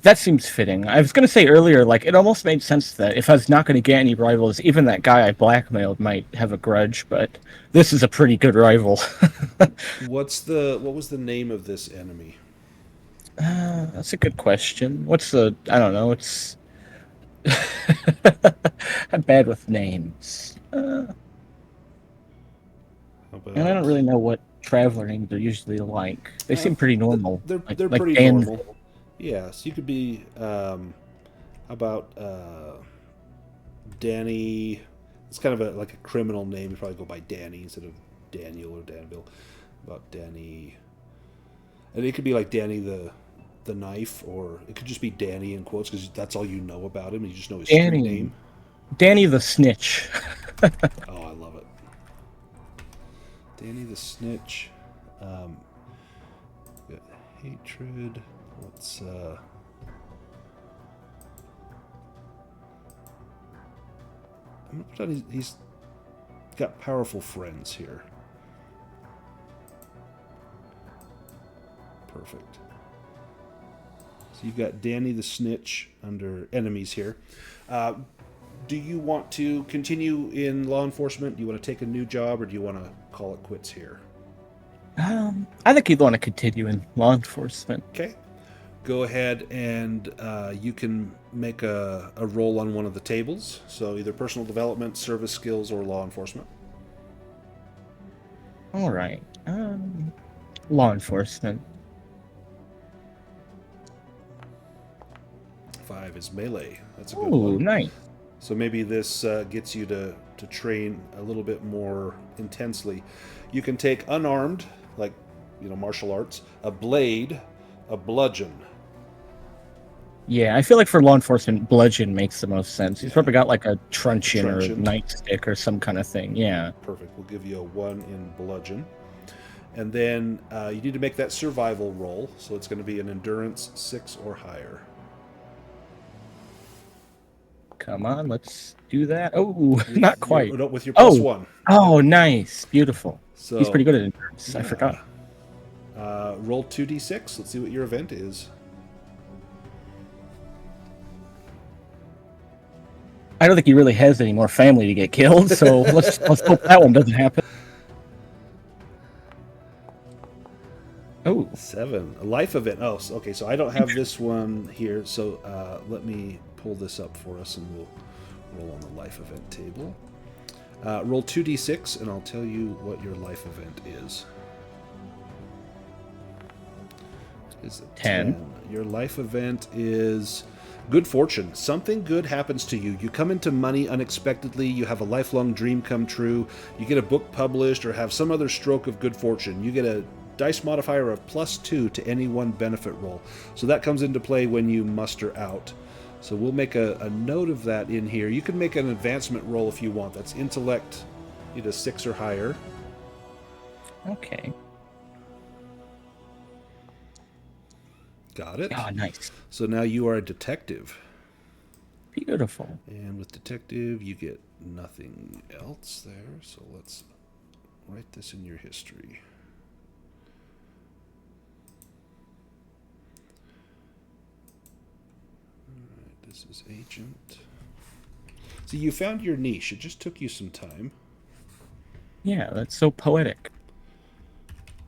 That seems fitting. I was going to say earlier, like, it almost made sense that if I was not going to get any rivals, even that guy I blackmailed might have a grudge, but this is a pretty good rival. What was the name of this enemy? That's a good question. I don't know, it's... I'm bad with names. How And I don't about really know what traveler names are usually like. They seem pretty normal. they're Like pretty Dan. normal. Yeah, so you could be how about Danny. It's kind of like a criminal name. You probably go by Danny instead of Daniel or Danville. About Danny, and it could be like Danny the knife, or it could just be Danny in quotes because that's all you know about him. You just know his street name. Danny the Snitch. Oh, I love it. Danny the Snitch. Got hatred. Let's I'm gonna put on he's got powerful friends here. Perfect. So you've got Danny the Snitch under enemies here. Do you want to continue in law enforcement? Do you want to take a new job, or do you want to call it quits here? I think you'd want to continue in law enforcement. Okay. Go ahead and you can make a roll on one of the tables. So either personal development, service skills, or law enforcement. All right. Law enforcement. 5 is melee. That's a good Ooh, one. nice. So maybe this gets you to train a little bit more intensely. You can take unarmed, like, martial arts, a blade, a bludgeon. Yeah, I feel like for law enforcement, bludgeon makes the most sense. He's probably got like a truncheon or a nightstick or some kind of thing. Yeah. Perfect. We'll give you a 1 in bludgeon. And then you need to make that survival roll. So it's going to be an endurance 6 or higher. Come on, let's do that. Oh, not quite. With your plus 1. Oh, nice. Beautiful. So, he's pretty good at endurance. Yeah. I forgot. Roll 2d6. Let's see what your event is. I don't think he really has any more family to get killed, so let's hope that one doesn't happen. Oh, 7. A life event. Oh, okay. So I don't have this one here. So let me pull this up for us, and we'll roll on the life event table. Roll 2d6, and I'll tell you what your life event is. Is it 10? Your life event is good fortune. Something good happens to you. You come into money unexpectedly. You have a lifelong dream come true. You get a book published or have some other stroke of good fortune. You get a dice modifier of +2 to any one benefit roll. So that comes into play when you muster out. So we'll make a note of that in here. You can make an advancement roll if you want. That's intellect, you need a 6 or higher. Okay. Got it. Oh, nice. So now you are a detective. Beautiful. And with detective, you get nothing else there. So let's write this in your history. All right, this is agent. So you found your niche. It just took you some time. Yeah, that's so poetic.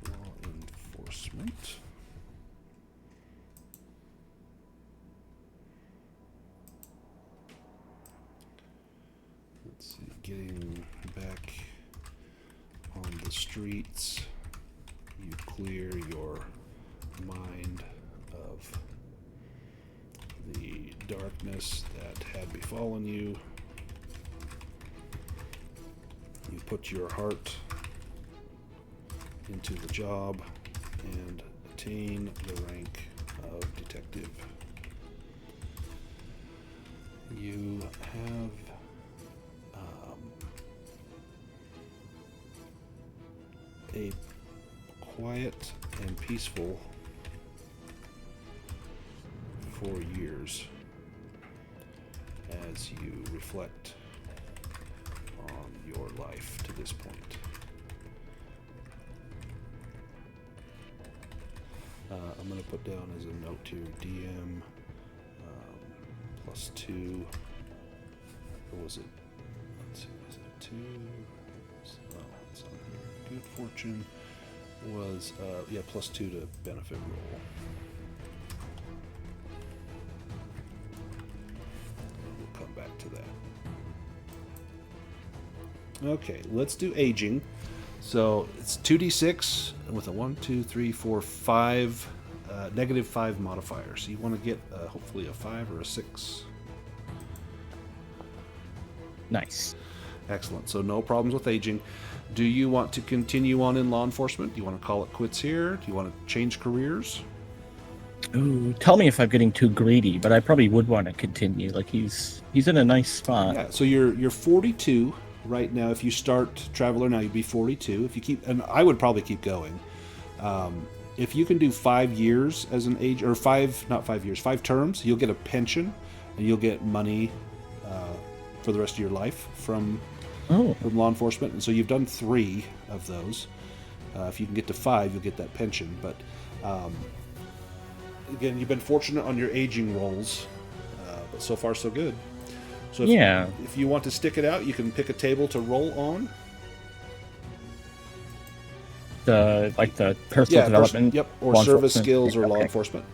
Law enforcement. streets. You clear your mind of the darkness that had befallen you. You put your heart into the job and attain the rank of detective. You have a quiet and peaceful 4 years as you reflect on your life to this point. I'm going to put down as a note here DM +2. Or was it? Let's see, was it a 2? Oh, it's on here. Good fortune was, yeah, +2 to benefit roll. We'll come back to that. Okay, let's do aging. So it's 2d6 with a 1, 2, 3, 4, 5, -5 modifier. So you want to get hopefully a 5 or a 6. Nice. Excellent. So no problems with aging. Do you want to continue on in law enforcement? Do you want to call it quits here? Do you want to change careers? Ooh, tell me if I'm getting too greedy, but I probably would want to continue. Like he's in a nice spot. Yeah. So you're 42 right now. If you start Traveler now, you'd be 42. If you keep, and I would probably keep going. If you can do 5 years as an age, or 5 terms, you'll get a pension, and you'll get money for the rest of your life from law enforcement. And so you've done 3 of those. If you can get to 5, you'll get that pension. But again, you've been fortunate on your aging rolls, but so far so good. So if you want to stick it out, you can pick a table to roll on. The personal development. Or service skills or law enforcement.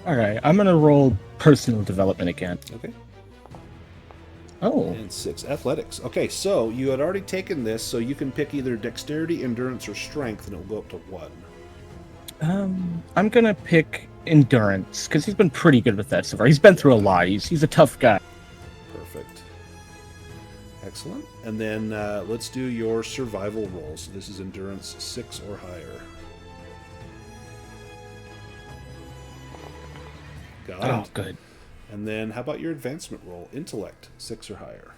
Okay, I'm gonna roll personal development again. Okay. Oh. And 6 athletics. Okay, so you had already taken this, so you can pick either dexterity, endurance, or strength, and it will go up to 1. I'm gonna pick endurance because he's been pretty good with that so far. He's been through a lot. He's a tough guy. Perfect. Excellent. And then let's do your survival rolls. So this is endurance 6 or higher. Got it. Oh, good. And then how about your advancement roll? Intellect 6 or higher.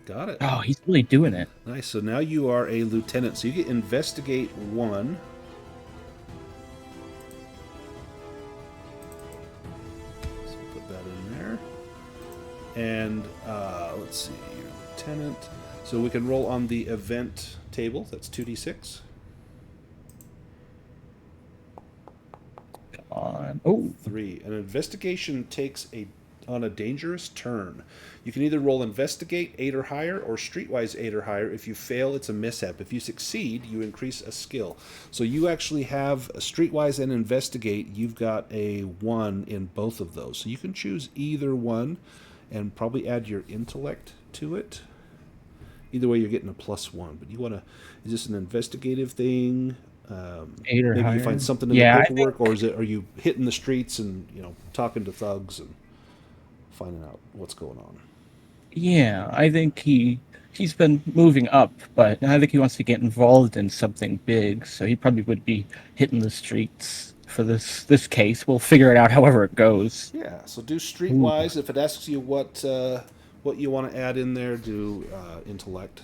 Got it. Oh, he's really doing it. Nice. So now you are a lieutenant. So you get investigate 1. So put that in there. And let's see, your lieutenant. So we can roll on the event table. That's 2d6. Oh, 3. An investigation takes on a dangerous turn. You can either roll investigate 8 or higher, or streetwise 8 or higher. If you fail, it's a mishap. If you succeed, you increase a skill. So you actually have a streetwise and investigate. You've got a 1 in both of those. So you can choose either one and probably add your intellect to it. Either way, you're getting a +1. But you want to, is this an investigative thing? 8 or maybe higher. You find something in the paperwork, or are you hitting the streets and talking to thugs and finding out what's going on? Yeah, I think he's been moving up, but I think he wants to get involved in something big, so he probably would be hitting the streets for this case. We'll figure it out however it goes. Yeah, so do streetwise. If it asks you what you want to add in there, do intellect.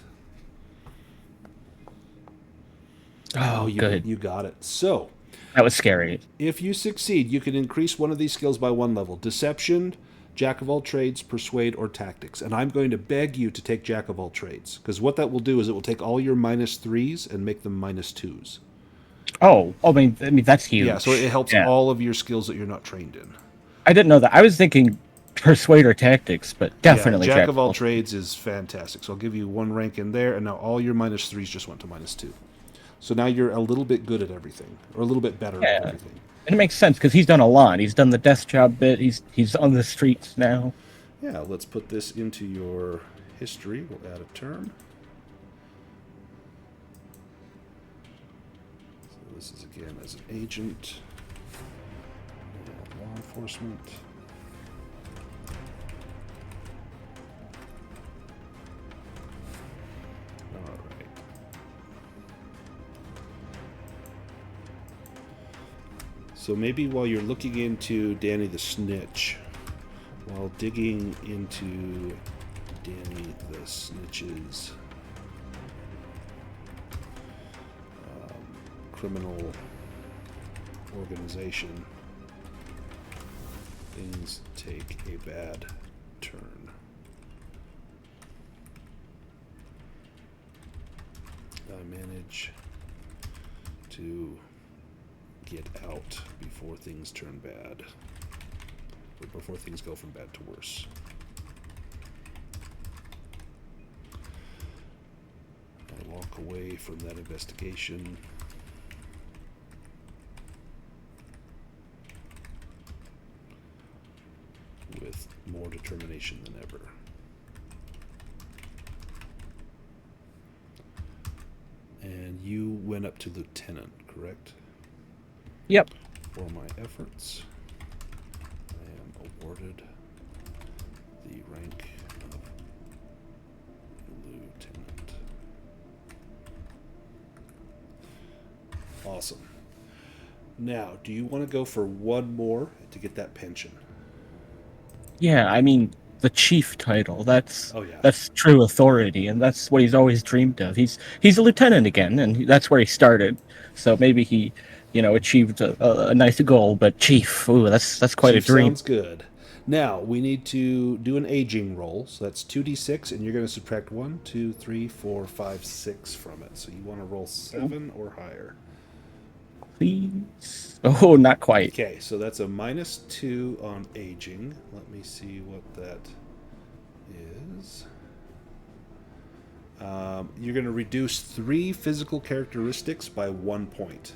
Oh, good. You got it. So that was scary. If you succeed, you can increase one of these skills by 1 level. Deception, Jack of all trades, persuade, or tactics. And I'm going to beg you to take Jack of all trades, because what that will do is it will take all your -3s and make them -2s. Oh, I mean that's huge. Yeah, so it helps all of your skills that you're not trained in. I didn't know that. I was thinking persuade or tactics, but definitely Jack of all trades is fantastic. So I'll give you 1 rank in there, and now all your -3s just went to -2. So now you're a little bit good at everything, or a little bit better at everything. And it makes sense because he's done a lot. He's done the desk job bit. He's on the streets now. Yeah, let's put this into your history. We'll add a term. So this is again as an agent. And law enforcement. All right. So maybe while you're looking into Danny the Snitch, while digging into Danny the Snitch's criminal organization, things take a bad turn. I manage to get out before things turn bad, or before things go from bad to worse. I walk away from that investigation with more determination than ever. And you went up to lieutenant, correct? Yep. For my efforts, I am awarded the rank of lieutenant. Awesome. Now, do you want to go for one more to get that pension? Yeah, I mean, the chief title, that's Oh, yeah. that's true authority, and that's what he's always dreamed of. He's a lieutenant again, and that's where he started. So maybe he, achieved a nice goal, but chief, ooh, that's quite a Chief dream. sounds good. Now, we need to do an aging roll. So that's 2d6, and you're going to subtract 1, 2, 3, 4, 5, 6 from it. So you want to roll 7 or higher. Please. Oh, not quite. Okay, so that's a -2 on aging. Let me see what that is. You're going to reduce 3 physical characteristics by 1 point.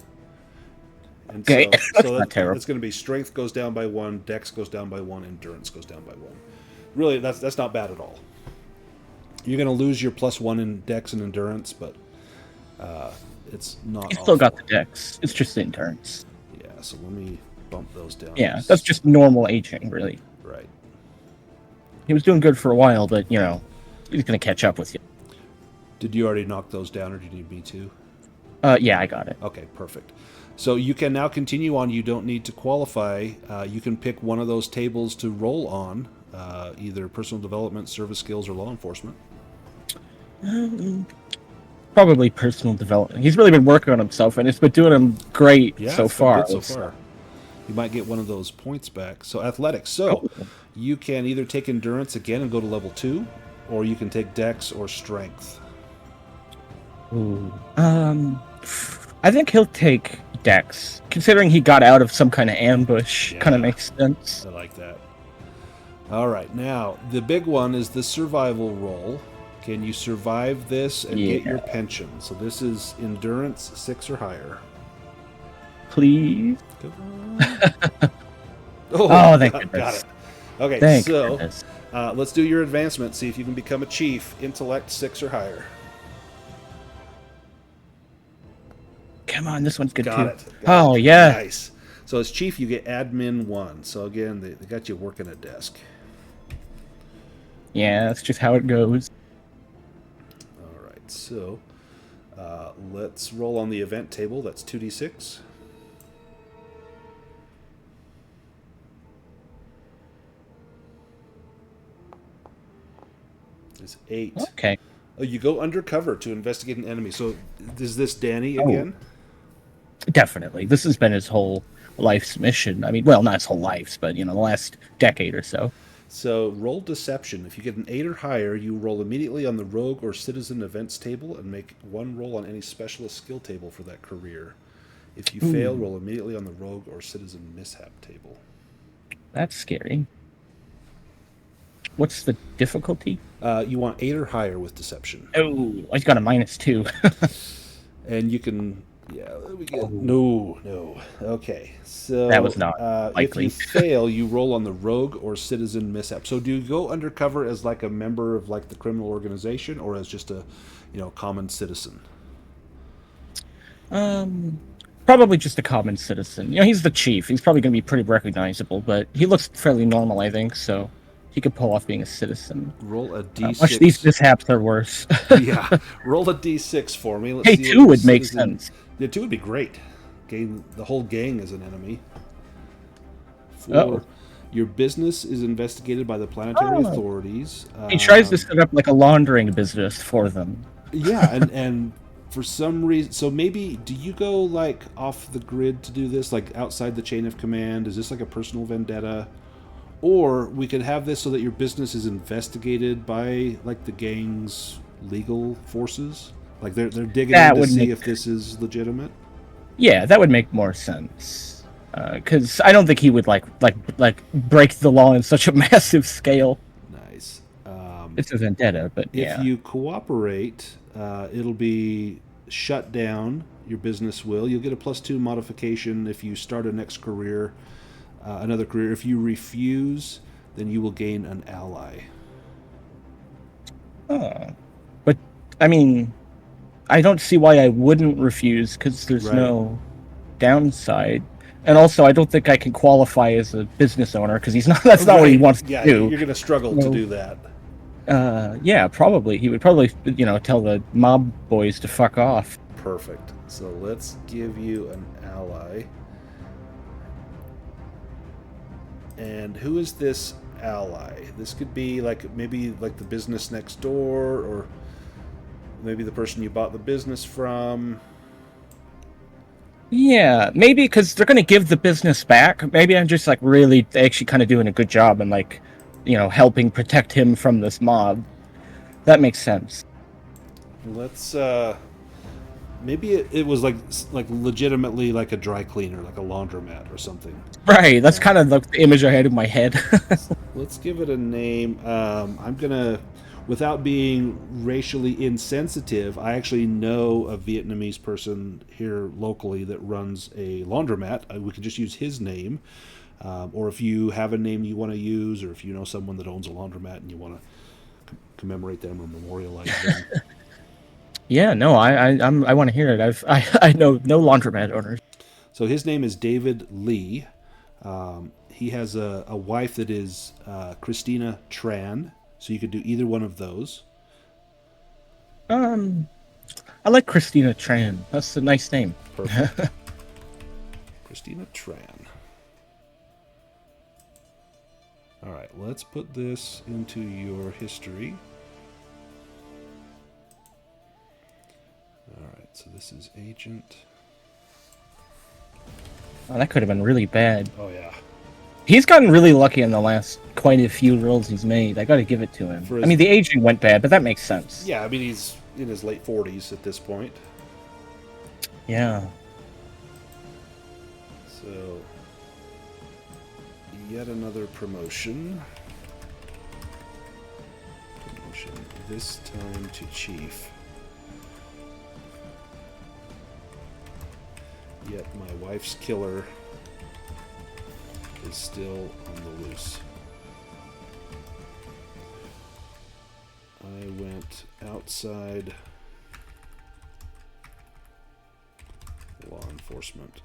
And Okay, that's so not terrible. that's going to be strength goes down by 1, dex goes down by 1, endurance goes down by 1. Really, that's not bad at all. You're going to lose your +1 in dex and endurance, but it's not. He's still got the dex. It's just the endurance. Yeah, so let me bump those down. Yeah, that's just normal aging, really. Right. He was doing good for a while, but he's gonna catch up with you. Did you already knock those down, or do you need me to? Yeah, I got it. Okay, perfect. So you can now continue on. You don't need to qualify. You can pick one of those tables to roll on, either personal development, service skills, or law enforcement. Probably personal development. He's really been working on himself, and it's been doing him great so far. Good so far. You might get one of those points back. So athletics. So you can either take endurance again and go to level 2, or you can take dex or strength. Ooh. I think he'll take dex, considering he got out of some kind of ambush. Yeah. Kind of makes sense. I like that. All right, now the big one is the survival roll. Can you survive this and get your pension? So this is endurance 6 or higher. Please. Come on. Oh, thank goodness. Got it. Okay, Thank so goodness. Let's do your advancement. See if you can become a chief. Intellect 6 or higher. Come on, this one's good Got too. it. Oh, yeah. Nice. So as chief, you get admin 1. So again, they got you working a desk. Yeah, that's just how it goes. All right, so let's roll on the event table. That's 2d6. It's 8. Okay. Oh, you go undercover to investigate an enemy. So is this Danny again? Definitely. This has been his whole life's mission. I mean, well, not his whole life's, but, the last decade or so. So roll deception. If you get an 8 or higher, you roll immediately on the rogue or citizen events table and make 1 roll on any specialist skill table for that career. If you fail, roll immediately on the rogue or citizen mishap table. That's scary. What's the difficulty? You want 8 or higher with deception. Oh, he's got a -2. And you can Yeah, let me get. No, no. Okay, That was so not if you likely. fail, you roll on the rogue or citizen mishap. So do you go undercover as like a member of like the criminal organization, or as just a, common citizen? Um, Probably just a common citizen. He's the chief. He's probably going to be pretty recognizable, but he looks fairly normal, I think, so he could pull off being a citizen. Roll a Much these d6. mishaps are worse. Yeah, roll a d6 for me. Let's Hey, see what two your would make citizen. sense. Yeah, two would be great. Gain the whole gang as an enemy. Oh. 4. Your business is investigated by the planetary Oh. authorities. He tries to set up like a laundering business for them. Yeah, and for some reason, so maybe do you go like off the grid to do this, like outside the chain of command? Is this like a personal vendetta? Or we could have this so that your business is investigated by like the gang's legal forces. Like they're digging in That to would see make if this is legitimate. Yeah, that would make more sense. Because I don't think he would like break the law in such a massive scale. Nice. It's a vendetta, but If yeah. you cooperate, it'll be shut down. Your business will. You'll get a +2 modification if you start a next career, another career. If you refuse, then you will gain an ally. Oh. But I mean, I don't see why I wouldn't refuse because there's Right. no downside. And also, I don't think I can qualify as a business owner because he's not. That's not what he Right. wants Yeah, to do. you're going to struggle to So, do that. yeah, probably he would probably tell the mob boys to fuck off. Perfect. So let's give you an ally. And who is this ally? This could be like maybe like the business next door, or maybe the person you bought the business from. Yeah, maybe because they're gonna give the business back. Maybe I'm just like really actually kind of doing a good job and like, helping protect him from this mob. That makes sense. Let's maybe it was like legitimately like a dry cleaner, like a laundromat or something. Right, that's kind of the image I had in my head. Let's give it a name. I'm gonna, without being racially insensitive, I actually know a Vietnamese person here locally that runs a laundromat. We could just use his name, or if you have a name you want to use, or if you know someone that owns a laundromat and you want to commemorate them or memorialize them. Yeah, no, I want to hear it. I know no laundromat owners. So his name is David Lee. He has a wife that is Christina Tran. So you could do either one of those. Um, I like Christina Tran. That's a nice name. Perfect. Christina Tran. All right, let's put this into your history. All right, so this is agent. Oh, that could have been really bad. Oh yeah. He's gotten really lucky in the last quite a few rolls he's made. I got to give it to him. I mean, the aging went bad, but that makes sense. Yeah, I mean he's in his late 40s at this point. Yeah. So yet another promotion. Promotion this time to chief. Yet my wife's killer is still on the loose. I went outside law enforcement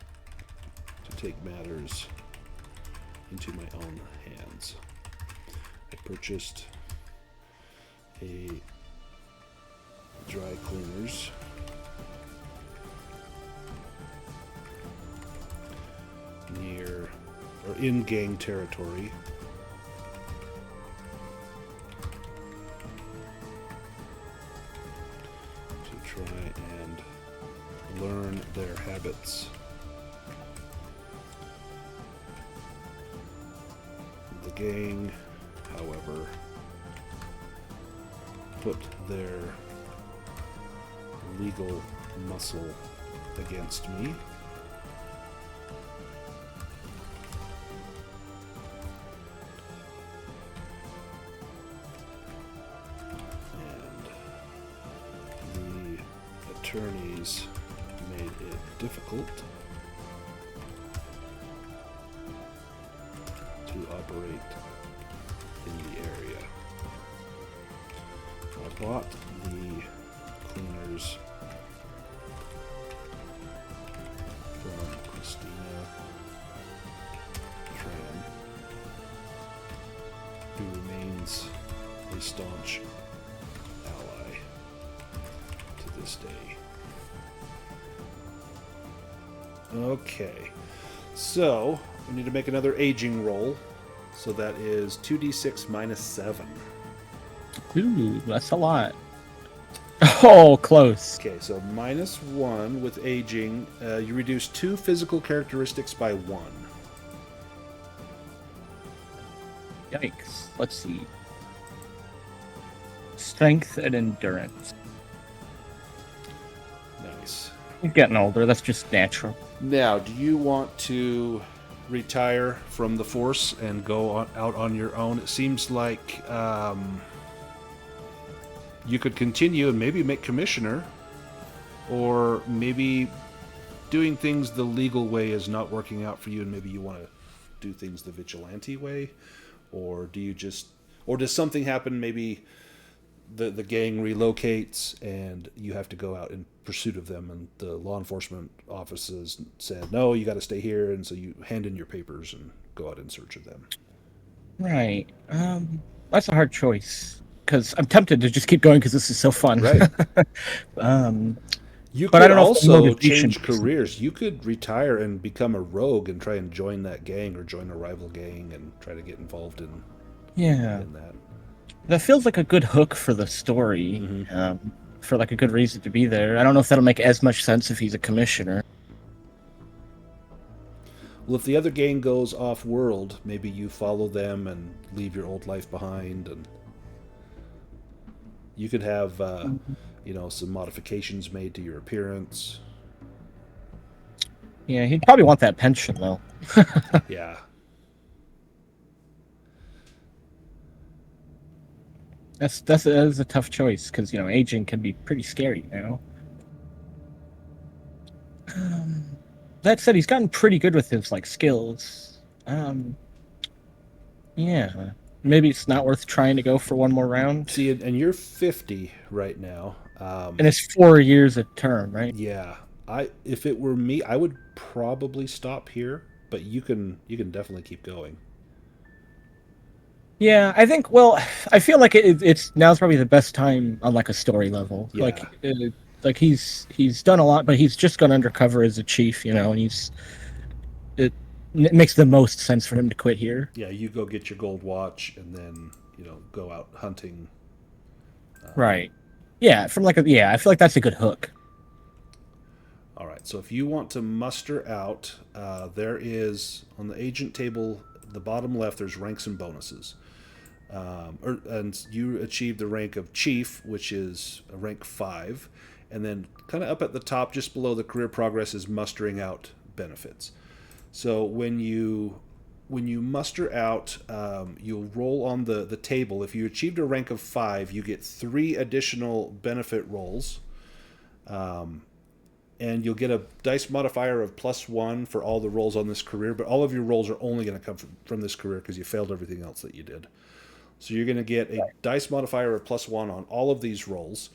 to take matters into my own hands. I purchased a dry cleaners near or in gang territory. To try and learn their habits. The gang, however, put their legal muscle against me. And the attorneys made it difficult to operate in the area. I bought the cleaners from Christina Tran, who remains a staunch ally to this day. Okay, so we need to make another aging roll. So that is 2d6 minus 7. Ooh, that's a lot. Oh, close. Okay, so minus 1 with aging. You reduce 2 physical characteristics by 1. Yikes. Let's see. Strength and endurance. Nice. He's getting older. That's just natural. Now, do you want to retire from the force and go out on your own? It seems like you could continue and maybe make commissioner, or maybe doing things the legal way is not working out for you, and maybe you want to do things the vigilante way, or do you just, or does something happen? Maybe the gang relocates and you have to go out in pursuit of them, and the law enforcement offices said, no, you got to stay here, and so you hand in your papers and go out in search of them. Right. That's a hard choice, because I'm tempted to just keep going because this is so fun. Right. You but could I don't know also change careers. You could retire and become a rogue and try and join that gang, or join a rival gang and try to get involved in that. That feels like a good hook for the story, Mm-hmm. For like a good reason to be there. I don't know if that'll make as much sense if he's a commissioner. Well, if the other gang goes off-world, maybe you follow them and leave your old life behind, and you could have, some modifications made to your appearance. Yeah, he'd probably want that pension, though. Yeah. That is a tough choice, because, aging can be pretty scary, That said, he's gotten pretty good with his, skills. Yeah. Maybe it's not worth trying to go for one more round. See, and you're 50 right now. And it's 4 years a term, right? Yeah. If it were me, I would probably stop here, but you can definitely keep going. Yeah, I think. Well, I feel like it's now's probably the best time on a story level. Yeah. He's done a lot, but he's just gone undercover as a chief, and it makes the most sense for him to quit here. Yeah, you go get your gold watch and then go out hunting. Right. Yeah, I feel like that's a good hook. All right, so if you want to muster out, there is on the agent table, the bottom left, there's ranks and bonuses. And you achieve the rank of chief, which is a rank 5, and then kind of up at the top, just below the career progress, is mustering out benefits. So when you muster out, you'll roll on the table. If you achieved a rank of 5, you get 3 additional benefit rolls, and you'll get a dice modifier of +1 for all the rolls on this career. But all of your rolls are only going to come from this career, because you failed everything else that you did. So you're going to get a dice modifier of +1 on all of these rolls.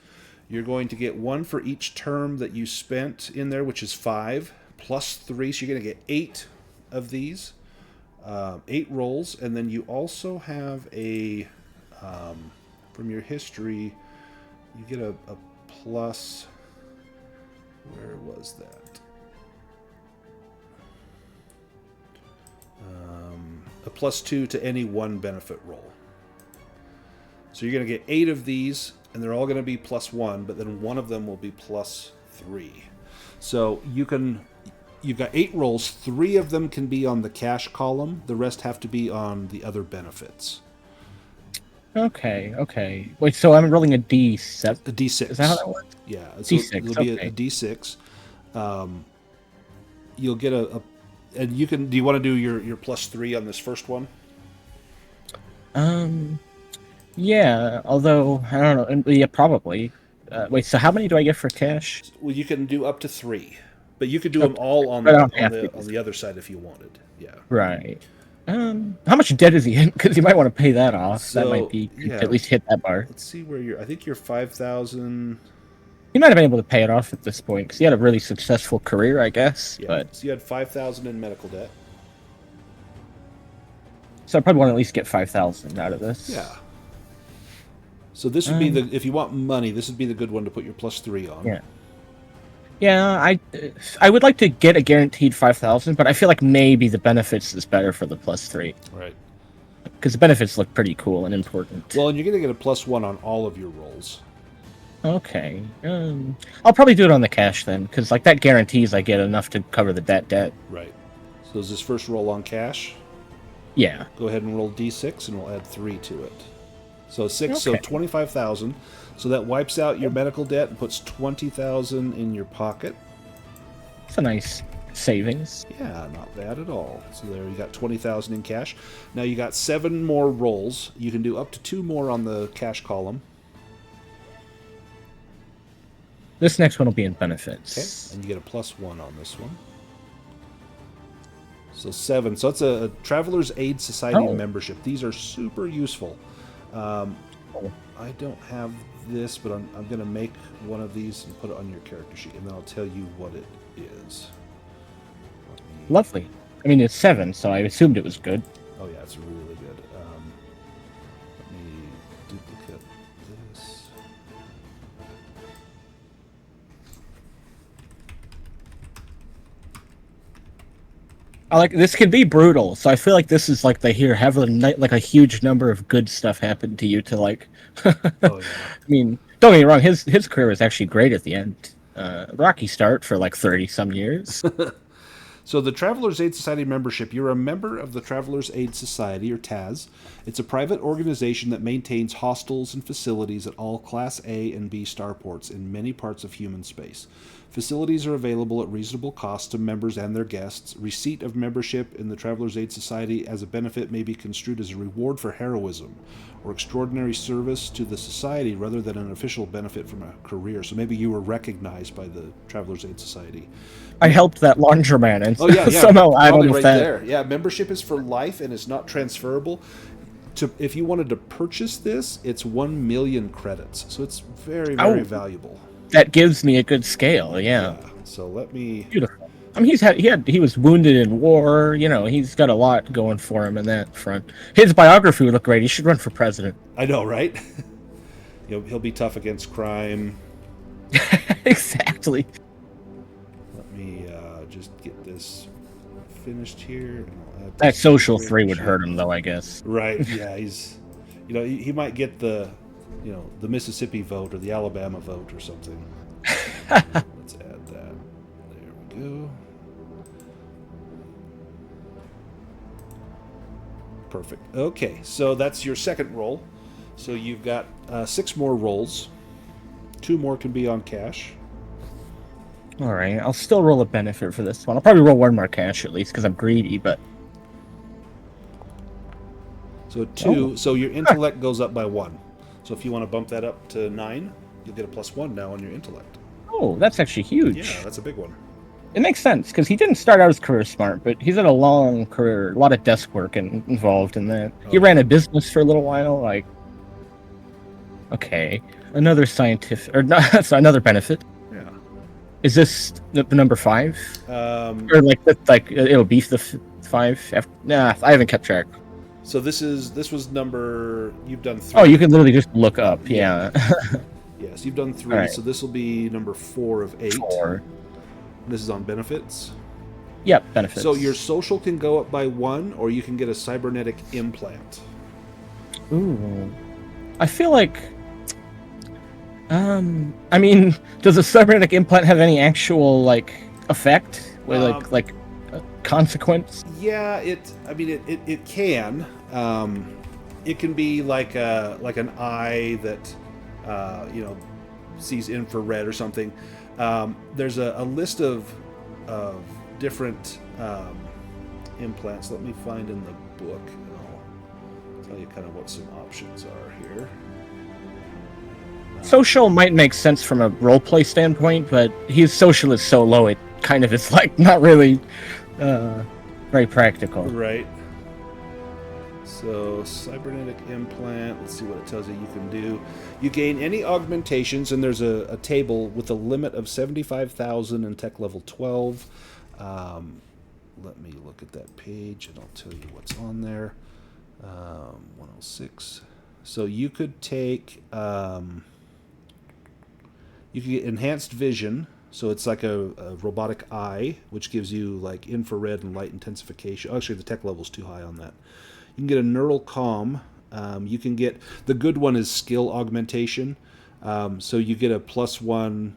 You're going to get 1 for each term that you spent in there, which is 5, +3. So you're going to get 8 of these, 8 rolls. And then you also have from your history, you get a plus. Where was that? A +2 to any one benefit roll. So you're going to get 8 of these, and they're all going to be +1, but then one of them will be +3. So you've got 8 rolls. 3 of them can be on the cash column. The rest have to be on the other benefits. Okay. Wait, so I'm rolling a D7? A D6. Is that how that works? Yeah. D6, It'll be a D6. You'll get and you can. Do you want to do your +3 on this first one? Yeah. Although I don't know. Yeah, probably. Wait. So how many do I get for cash? Well, you can do up to 3. But you could do them all on But I the don't have to. on the other side if you wanted. Yeah. Right. How much debt is he in? Because you might want to pay that off. That might So be yeah, at least hit that bar. let's see where you're. I think you're 5,000. He might have been able to pay it off at this point because he had a really successful career, I guess. Yeah. But So you had 5,000 in medical debt. so I probably want to at least get 5,000 out of this. Yeah. So this would be the if you want money, this would be the good one to put your +3 on. Yeah. Yeah, I would like to get a guaranteed 5,000, but I feel like maybe the benefits is better for the +3 Right. because the benefits look pretty cool and important. Well, and you're going to get a +1 on all of your rolls. Okay. I'll probably do it on the cash then, because like that guarantees I get enough to cover the debt. Right. So is this first roll on cash? Yeah. Go ahead and roll d6, and we'll add 3 to it. So 6, Okay. so 25,000. So that wipes out your medical debt and puts 20,000 in your pocket. It's a nice savings. Yeah, not bad at all. So there, you got 20,000 in cash. Now you got 7 more rolls. You can do up to 2 more on the cash column. This next one will be in Okay, benefits. and you get a +1 on this one. So 7. So it's a Travelers Aid Society membership. These are super useful. I don't have this, but I'm going to make one of these and put it on your character sheet, and then I'll tell you what it is. Lovely. I mean, it's 7, so I assumed it was good. Oh yeah, it's really good. Let me duplicate this. I like this can be brutal, so I feel like this is like they hear have like a huge number of good stuff happen to you to like. Oh yeah. I mean, don't get me wrong, his career was actually great at the end. Rocky start for like 30 some years. So the Travelers Aid Society membership, you're a member of the Travelers Aid Society, or TAS. It's a private organization that maintains hostels and facilities at all Class A and B starports in many parts of human space. Facilities are available at reasonable cost to members and their guests. Receipt of membership in the Travelers Aid Society as a benefit may be construed as a reward for heroism or extraordinary service to the society rather than an official benefit from a career. So maybe you were recognized by the Travelers Aid Society. I helped that laundromat, and Yeah. somehow I don't know right if that. there. Yeah, membership is for life and it's not transferable. If you wanted to purchase this, it's 1 million credits. So it's very, very valuable. That gives me a good scale. Yeah. So let me. Beautiful. I mean, he was wounded in war. You know, he's got a lot going for him in that front. His biography would look great. He should run for president. I know, right? He'll be tough against crime. Exactly. Let me just get this finished here. That social 3 would hurt him, though, I guess. Right? Yeah, he's. He might get the Mississippi vote or the Alabama vote or something. Let's add that. There we go. Perfect. Okay, so that's your second roll. So you've got 6 more rolls. 2 more can be on cash. All right, I'll still roll a benefit for this one. I'll probably roll 1 more cash at least because I'm greedy, but... So 2, so your intellect goes up by 1. So if you want to bump that up to 9, you'll get a +1 now on your intellect. Oh, that's actually huge. Yeah, that's a big one. It makes sense because he didn't start out his career smart, but he's had a long career, a lot of desk work involved in that. He ran a business for a little while. Like, okay, another scientific or not, so another benefit. Yeah. Is this the number 5? Or like it'll be the 5? Nah, I haven't kept track. So this was number. You've done 3. Oh, you can literally just look up. Yeah. Yes, you've done 3. Right. So this will be number 4 of 8. 4. This is on benefits. Yep, benefits. So your social can go up by 1, or you can get a cybernetic implant. Ooh, I feel like. I mean, does a cybernetic implant have any actual like effect? Like consequence? Yeah, it can. It can be like an eye that sees infrared or something. There's a list of different implants. Let me find in the book. I'll tell you kind of what some options are here. Social might make sense from a roleplay standpoint, but his social is so low it kind of is like not really very practical. Right. So, cybernetic implant, let's see what it tells you can do. You gain any augmentations, and there's a table with a limit of 75,000 in tech level 12. Let me look at that page, and I'll tell you what's on there. 106. So you could take, you can get enhanced vision. So it's like a robotic eye, which gives you like infrared and light intensification. Oh, actually, the tech level's too high on that. You can get a neural comm. You can get, the good one is skill augmentation. So you get a +1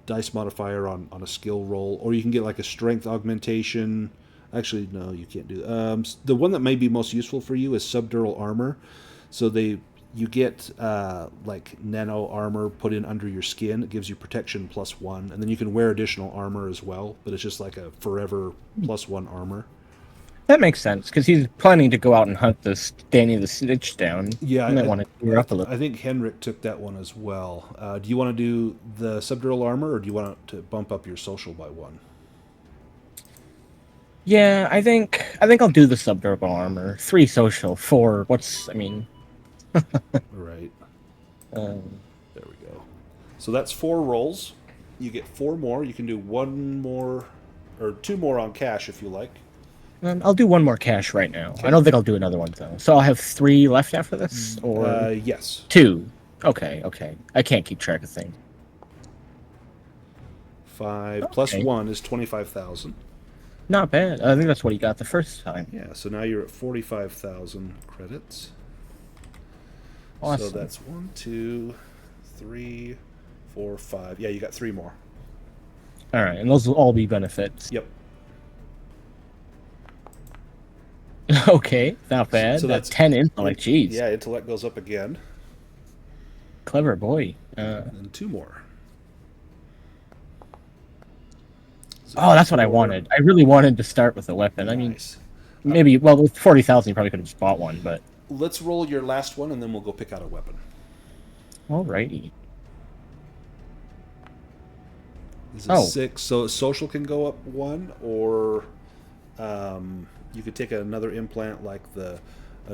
dice modifier on a skill roll, or you can get like a strength augmentation. Actually, no, you can't do that. The one that may be most useful for you is subdural armor. So you get like nano armor put in under your skin. It gives you protection +1, and then you can wear additional armor as well. But it's just like a forever +1 armor. That makes sense because he's planning to go out and hunt this Danny the Snitch down. Yeah, You might want to gear up a little. I think Henrik took that one as well. Do you want to do the subdural armor, or do you want to bump up your social by 1? Yeah, I think I'll do the subdurable armor. 3 social, 4. Right. Um, There we go. So that's 4 rolls. You get 4 more. You can do 1 more, or 2 more on cash if you like. I'll do 1 more cash right now. Okay. I don't think I'll do another one though. So I'll have 3 left after this, or Yes. 2. Okay. I can't keep track of things. 5 Okay. plus 1 is 25,000. Not bad. I think that's what he got the first time. Yeah, so now you're at 45,000 credits. Awesome. So that's 1, 2, 3, 4, 5. Yeah, you got 3 more. All right, and those will all be benefits. Yep. Okay, not bad. So that's 10 intellect. Jeez. Yeah, intellect goes up again. Clever boy. And 2 more. So Oh, that's what I wanted. I really wanted to start with a weapon. I mean, nice. maybe, well, with 40,000, you probably could have just bought one, but. Let's roll your last one, and then we'll go pick out a weapon. Alrighty. This is 6. So social can go up 1, or you could take another implant like a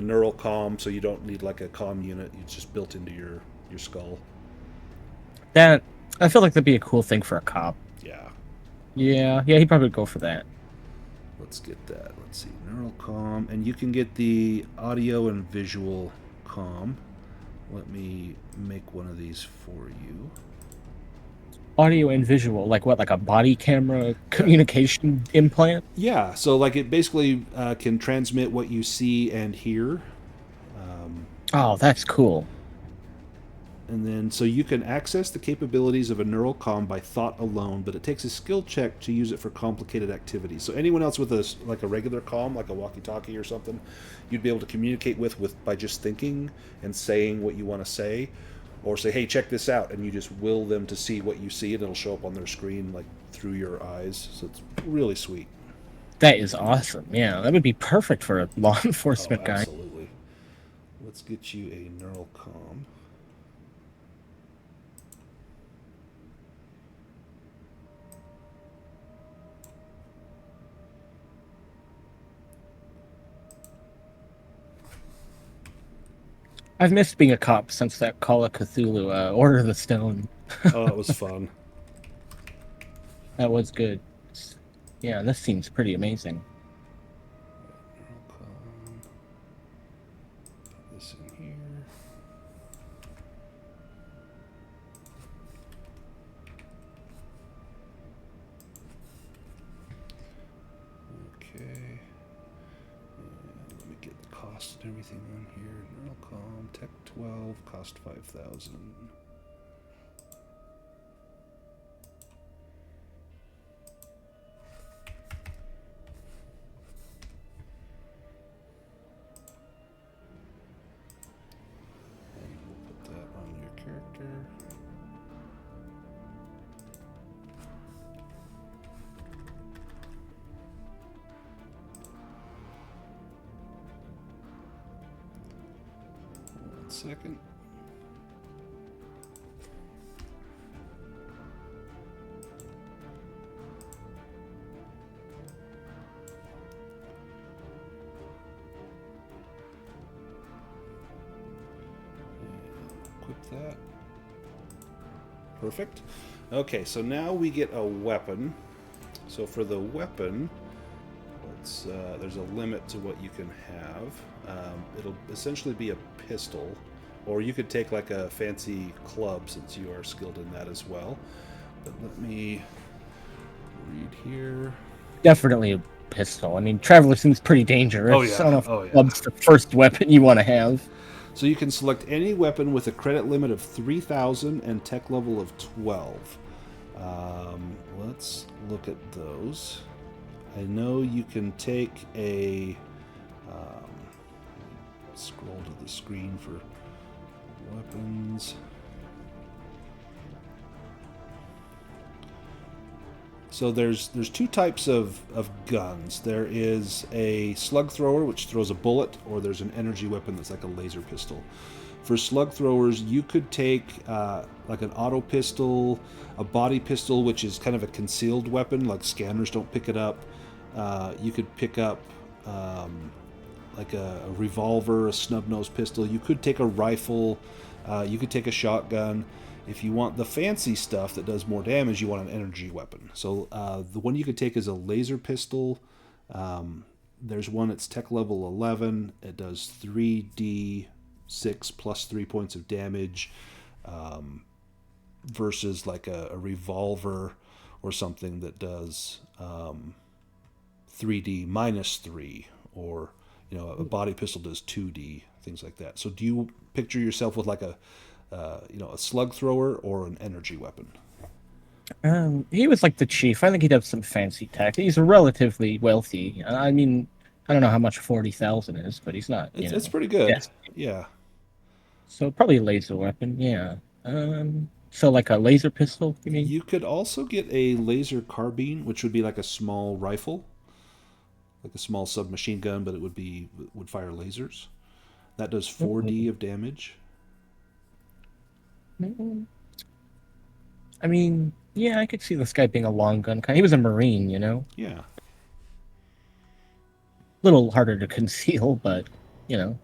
neural comm, so you don't need like a comm unit. It's just built into your skull. That, I feel like that'd be a cool thing for a cop. Yeah. Yeah, he'd probably go for that. Let's get that. Let's see. Neural comm. And you can get the audio and visual comm. Let me make one of these for you. Audio and visual, like what, like a body camera communication implant? Yeah, so like it basically can transmit what you see and hear. Oh, that's cool. And then, so you can access the capabilities of a neural comm by thought alone, but it takes a skill check to use it for complicated activities. So anyone else with like a regular comm, like a walkie-talkie or something, you'd be able to communicate with by just thinking and saying what you want to say, or say, "Hey, check this out," and you just will them to see what you see, and it'll show up on their screen like through your eyes. So it's really sweet. That is awesome. Yeah, that would be perfect for a law enforcement guy. Absolutely. Let's get you a neural comm. I've missed being a cop since that Call of Cthulhu, Order of the Stone. Oh, it was fun. That was good. Yeah, this seems pretty amazing. Put this in here. Okay. And let me get the cost and everything on here. Neuralcom, Tech 12, cost 5,000. Character. One second. with that. Perfect. Okay, so now we get a weapon. So for the weapon, there's a limit to what you can have. It'll essentially be a pistol, or you could take like a fancy club since you are skilled in that as well. But let me read here. Definitely a pistol. I mean, Traveler seems pretty dangerous. Oh, yeah. I don't know if Oh, yeah. club's the first weapon you want to have. So you can select any weapon with a credit limit of 3,000 and tech level of 12. Let's look at those. I know you can take a... scroll to the screen for weapons. So there's two types of guns. There is a slug thrower, which throws a bullet, or there's an energy weapon that's like a laser pistol. For slug throwers, you could take like an auto pistol, a body pistol, which is kind of a concealed weapon, like scanners don't pick it up. You could pick up like a revolver, a snub-nosed pistol. You could take a rifle. You could take a shotgun. If you want the fancy stuff that does more damage, you want an energy weapon. So the one you could take is a laser pistol. There's one that's tech level 11. It does 3d6 plus 3 points of damage versus like a revolver or something that does 3d minus 3, or a body pistol does 2d, things like that. So do you picture yourself with like a slug thrower or an energy weapon? He was like the chief. I think he'd have some fancy tech. He's relatively wealthy. I mean, I don't know how much 40,000 is, but he's not. It's pretty good. Yes. Yeah. So probably a laser weapon. Yeah. So like a laser pistol. You mean? You could also get a laser carbine, which would be like a small rifle, like a small submachine gun, but it would fire lasers. That does 4d of damage. I mean, yeah, I could see this guy being a long gun kind. He was a Marine, Yeah. Little harder to conceal, but Let's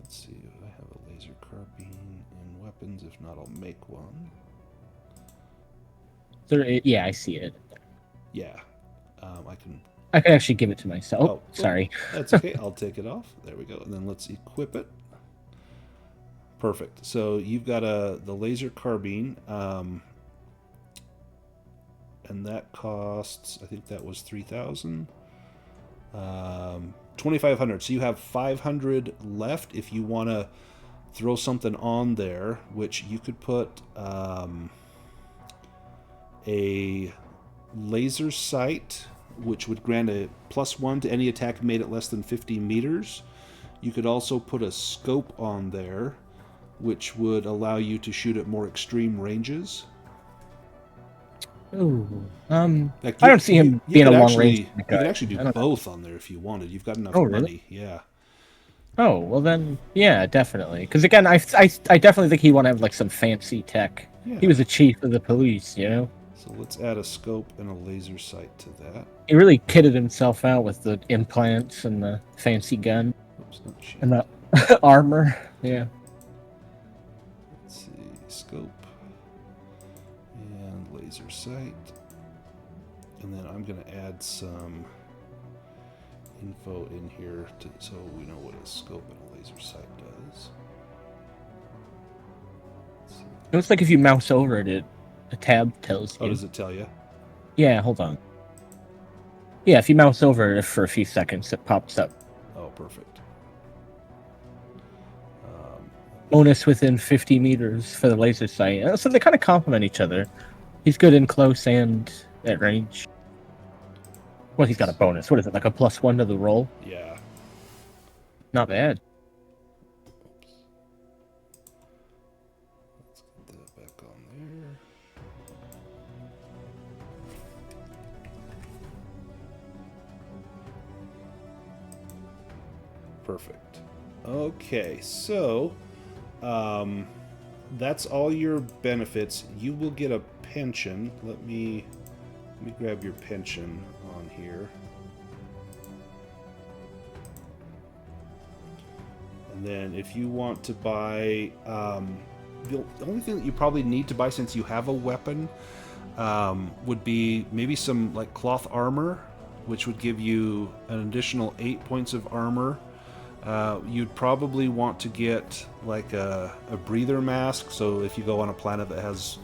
see if I have a laser carbine in weapons. If not, I'll make one. Yeah, I see it. Yeah. I can actually give it to myself. Oh, sorry. That's okay. I'll take it off. There we go. And then let's equip it. Perfect. So you've got the laser carbine, and that costs, I think that was 3,000, 2,500. So you have 500 left if you want to throw something on there, which you could put a laser sight, which would grant a +1 to any attack made at less than 50 meters. You could also put a scope on there, which would allow you to shoot at more extreme ranges. Ooh. I don't see him being a long range. You could actually do both on there if you wanted. You've got enough money. Really? Yeah. Oh, well then, yeah, definitely. Because again, I definitely think he want to have like some fancy tech. Yeah. He was the chief of the police, So let's add a scope and a laser sight to that. He really kitted himself out with the implants and the fancy gun. Oops, not shield. And the armor. Yeah. Let's see, scope and laser sight. And then I'm going to add some info in here so we know what a scope and a laser sight does. It looks like if you mouse over it, a tab tells you. Oh, does it tell you? Yeah, hold on. Yeah, if you mouse over it for a few seconds, it pops up. Oh, perfect. Bonus within 50 meters for the laser sight. So they kind of complement each other. He's good in close and at range. Well, he's got a bonus. What is it, like a +1 to the roll? Yeah. Not bad. Let's get that back on there. Perfect. Okay, so that's all your benefits. You will get a pension. Let me grab your pension on here. And then if you want to buy, the only thing that you probably need to buy since you have a weapon would be maybe some like cloth armor, which would give you an additional 8 points of armor. You'd probably want to get like a breather mask. So if you go on a planet that has,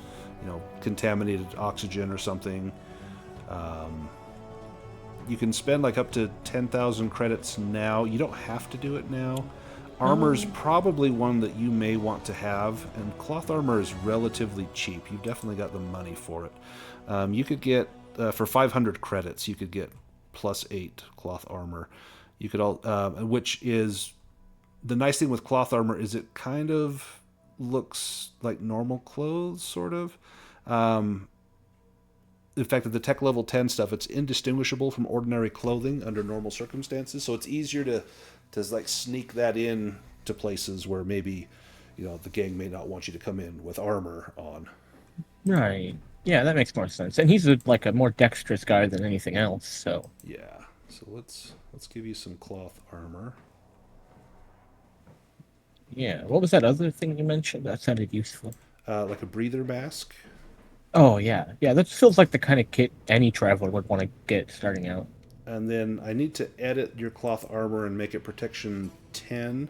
contaminated oxygen or something, you can spend like up to 10,000 credits now. You don't have to do it now. Armor's probably one that you may want to have, and cloth armor is relatively cheap. You've definitely got the money for it. You could get, for 500 credits, you could get +8 cloth armor. You could which is the nice thing with cloth armor is it kind of looks like normal clothes, sort of. In fact, the tech level 10 stuff, it's indistinguishable from ordinary clothing under normal circumstances. So it's easier to like sneak that in to places where maybe, the gang may not want you to come in with armor on. Right. Yeah, that makes more sense. And he's like a more dexterous guy than anything else, so. Yeah. So let's give you some cloth armor. Yeah. What was that other thing you mentioned? That sounded useful. Like a breather mask. Oh, yeah. Yeah, that feels like the kind of kit any traveler would want to get starting out. And then I need to edit your cloth armor and make it protection 10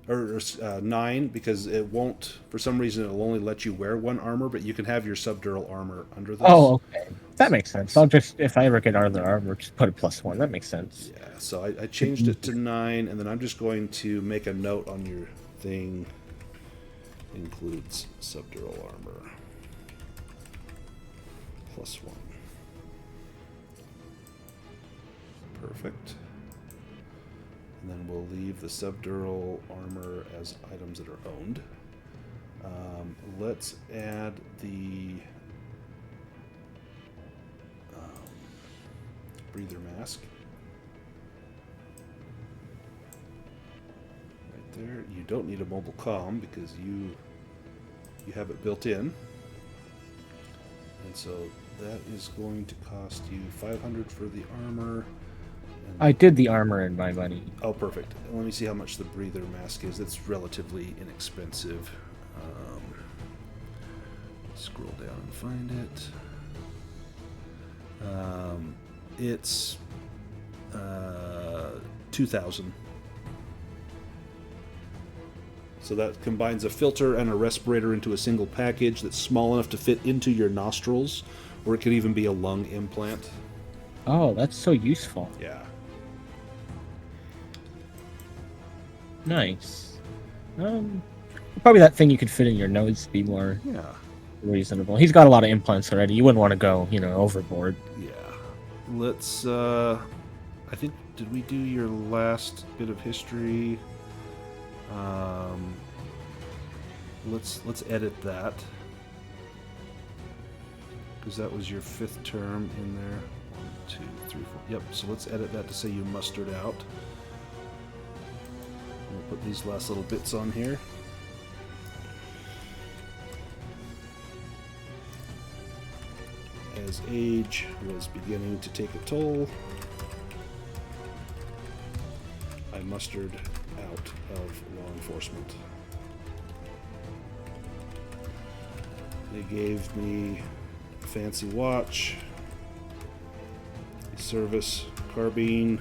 or 9 because it won't, for some reason, it'll only let you wear one armor, but you can have your subdural armor under this. Oh, okay. That makes sense. I'll just, if I ever get other armor, just put a +1. That makes sense. Yeah, so I changed it to 9, and then I'm just going to make a note on your thing. Includes subdural armor. +1. Perfect. And then we'll leave the subdural armor as items that are owned. Let's add the breather mask. Right there. You don't need a mobile comm because you have it built in. And so that is going to cost you 500 for the armor. I did the armor in my money. Oh, perfect. Let me see how much the breather mask is. It's relatively inexpensive. Scroll down and find it. It's 2,000. So that combines a filter and a respirator into a single package that's small enough to fit into your nostrils, or it could even be a lung implant. Oh, that's so useful. Yeah. Nice. Probably that thing you could fit in your nose would be more reasonable. He's got a lot of implants already. You wouldn't want to go, overboard. Yeah. Let's, I think, did we do your last bit of history? Let's edit that. Because that was your 5th term in there. 1, 2, 3, 4. Yep, so let's edit that to say you mustered out. We'll put these last little bits on here. As age was beginning to take a toll, I mustered out of law enforcement. They gave me a fancy watch, a service carbine,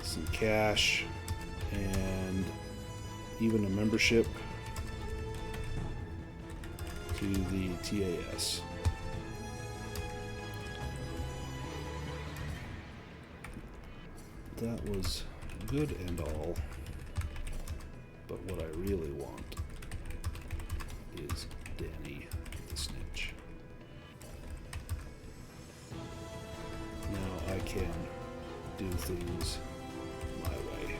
some cash, and even a membership to the TAS. That was good and all, but what I really want is Danny the Snitch. Now I can do things my way.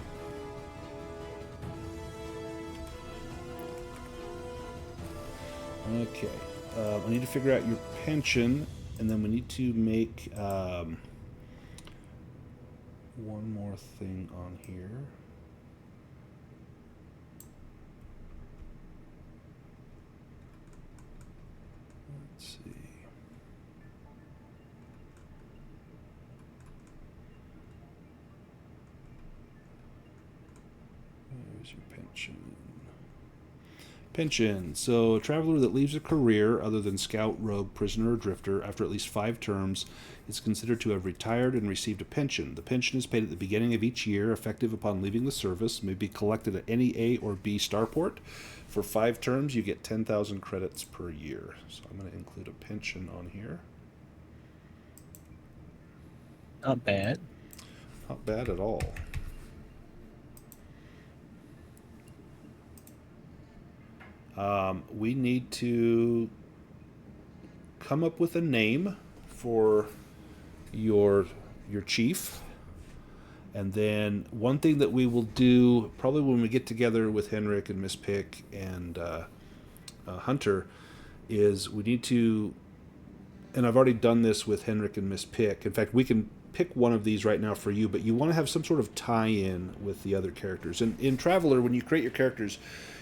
Okay, I need to figure out your pension, and then we need to make one more thing on here. Let's see. Where's your pension? Pension. So, a traveler that leaves a career other than scout, rogue, prisoner, or drifter after at least 5 terms is considered to have retired and received a pension. The pension is paid at the beginning of each year, effective upon leaving the service, may be collected at any A or B starport. For 5 terms, you get 10,000 credits per year. So, I'm going to include a pension on here. Not bad. Not bad at all. We need to come up with a name for your chief, and then one thing that we will do probably when we get together with Henrik and Miss Pick and Hunter is we need to, and I've already done this with Henrik and Miss Pick. In fact, we can pick one of these right now for you, but you want to have some sort of tie-in with the other characters. And in Traveler, when you create your characters,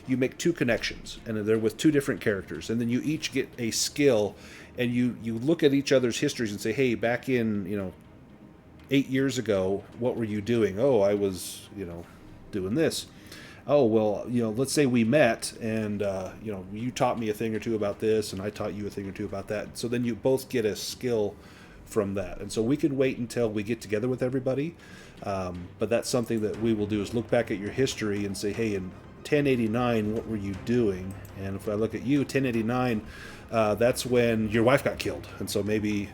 you make 2 connections, and they're with 2 different characters, and then you each get a skill, and you look at each other's histories and say, hey, back in 8 years ago, what were you doing? Oh, I was doing this. Oh, well, let's say we met, and you taught me a thing or two about this, and I taught you a thing or two about that. So then you both get a skill from that, and so we can wait until we get together with everybody, but that's something that we will do is look back at your history and say, hey, in 1089, what were you doing? And if I look at you, 1089, that's when your wife got killed, and so maybe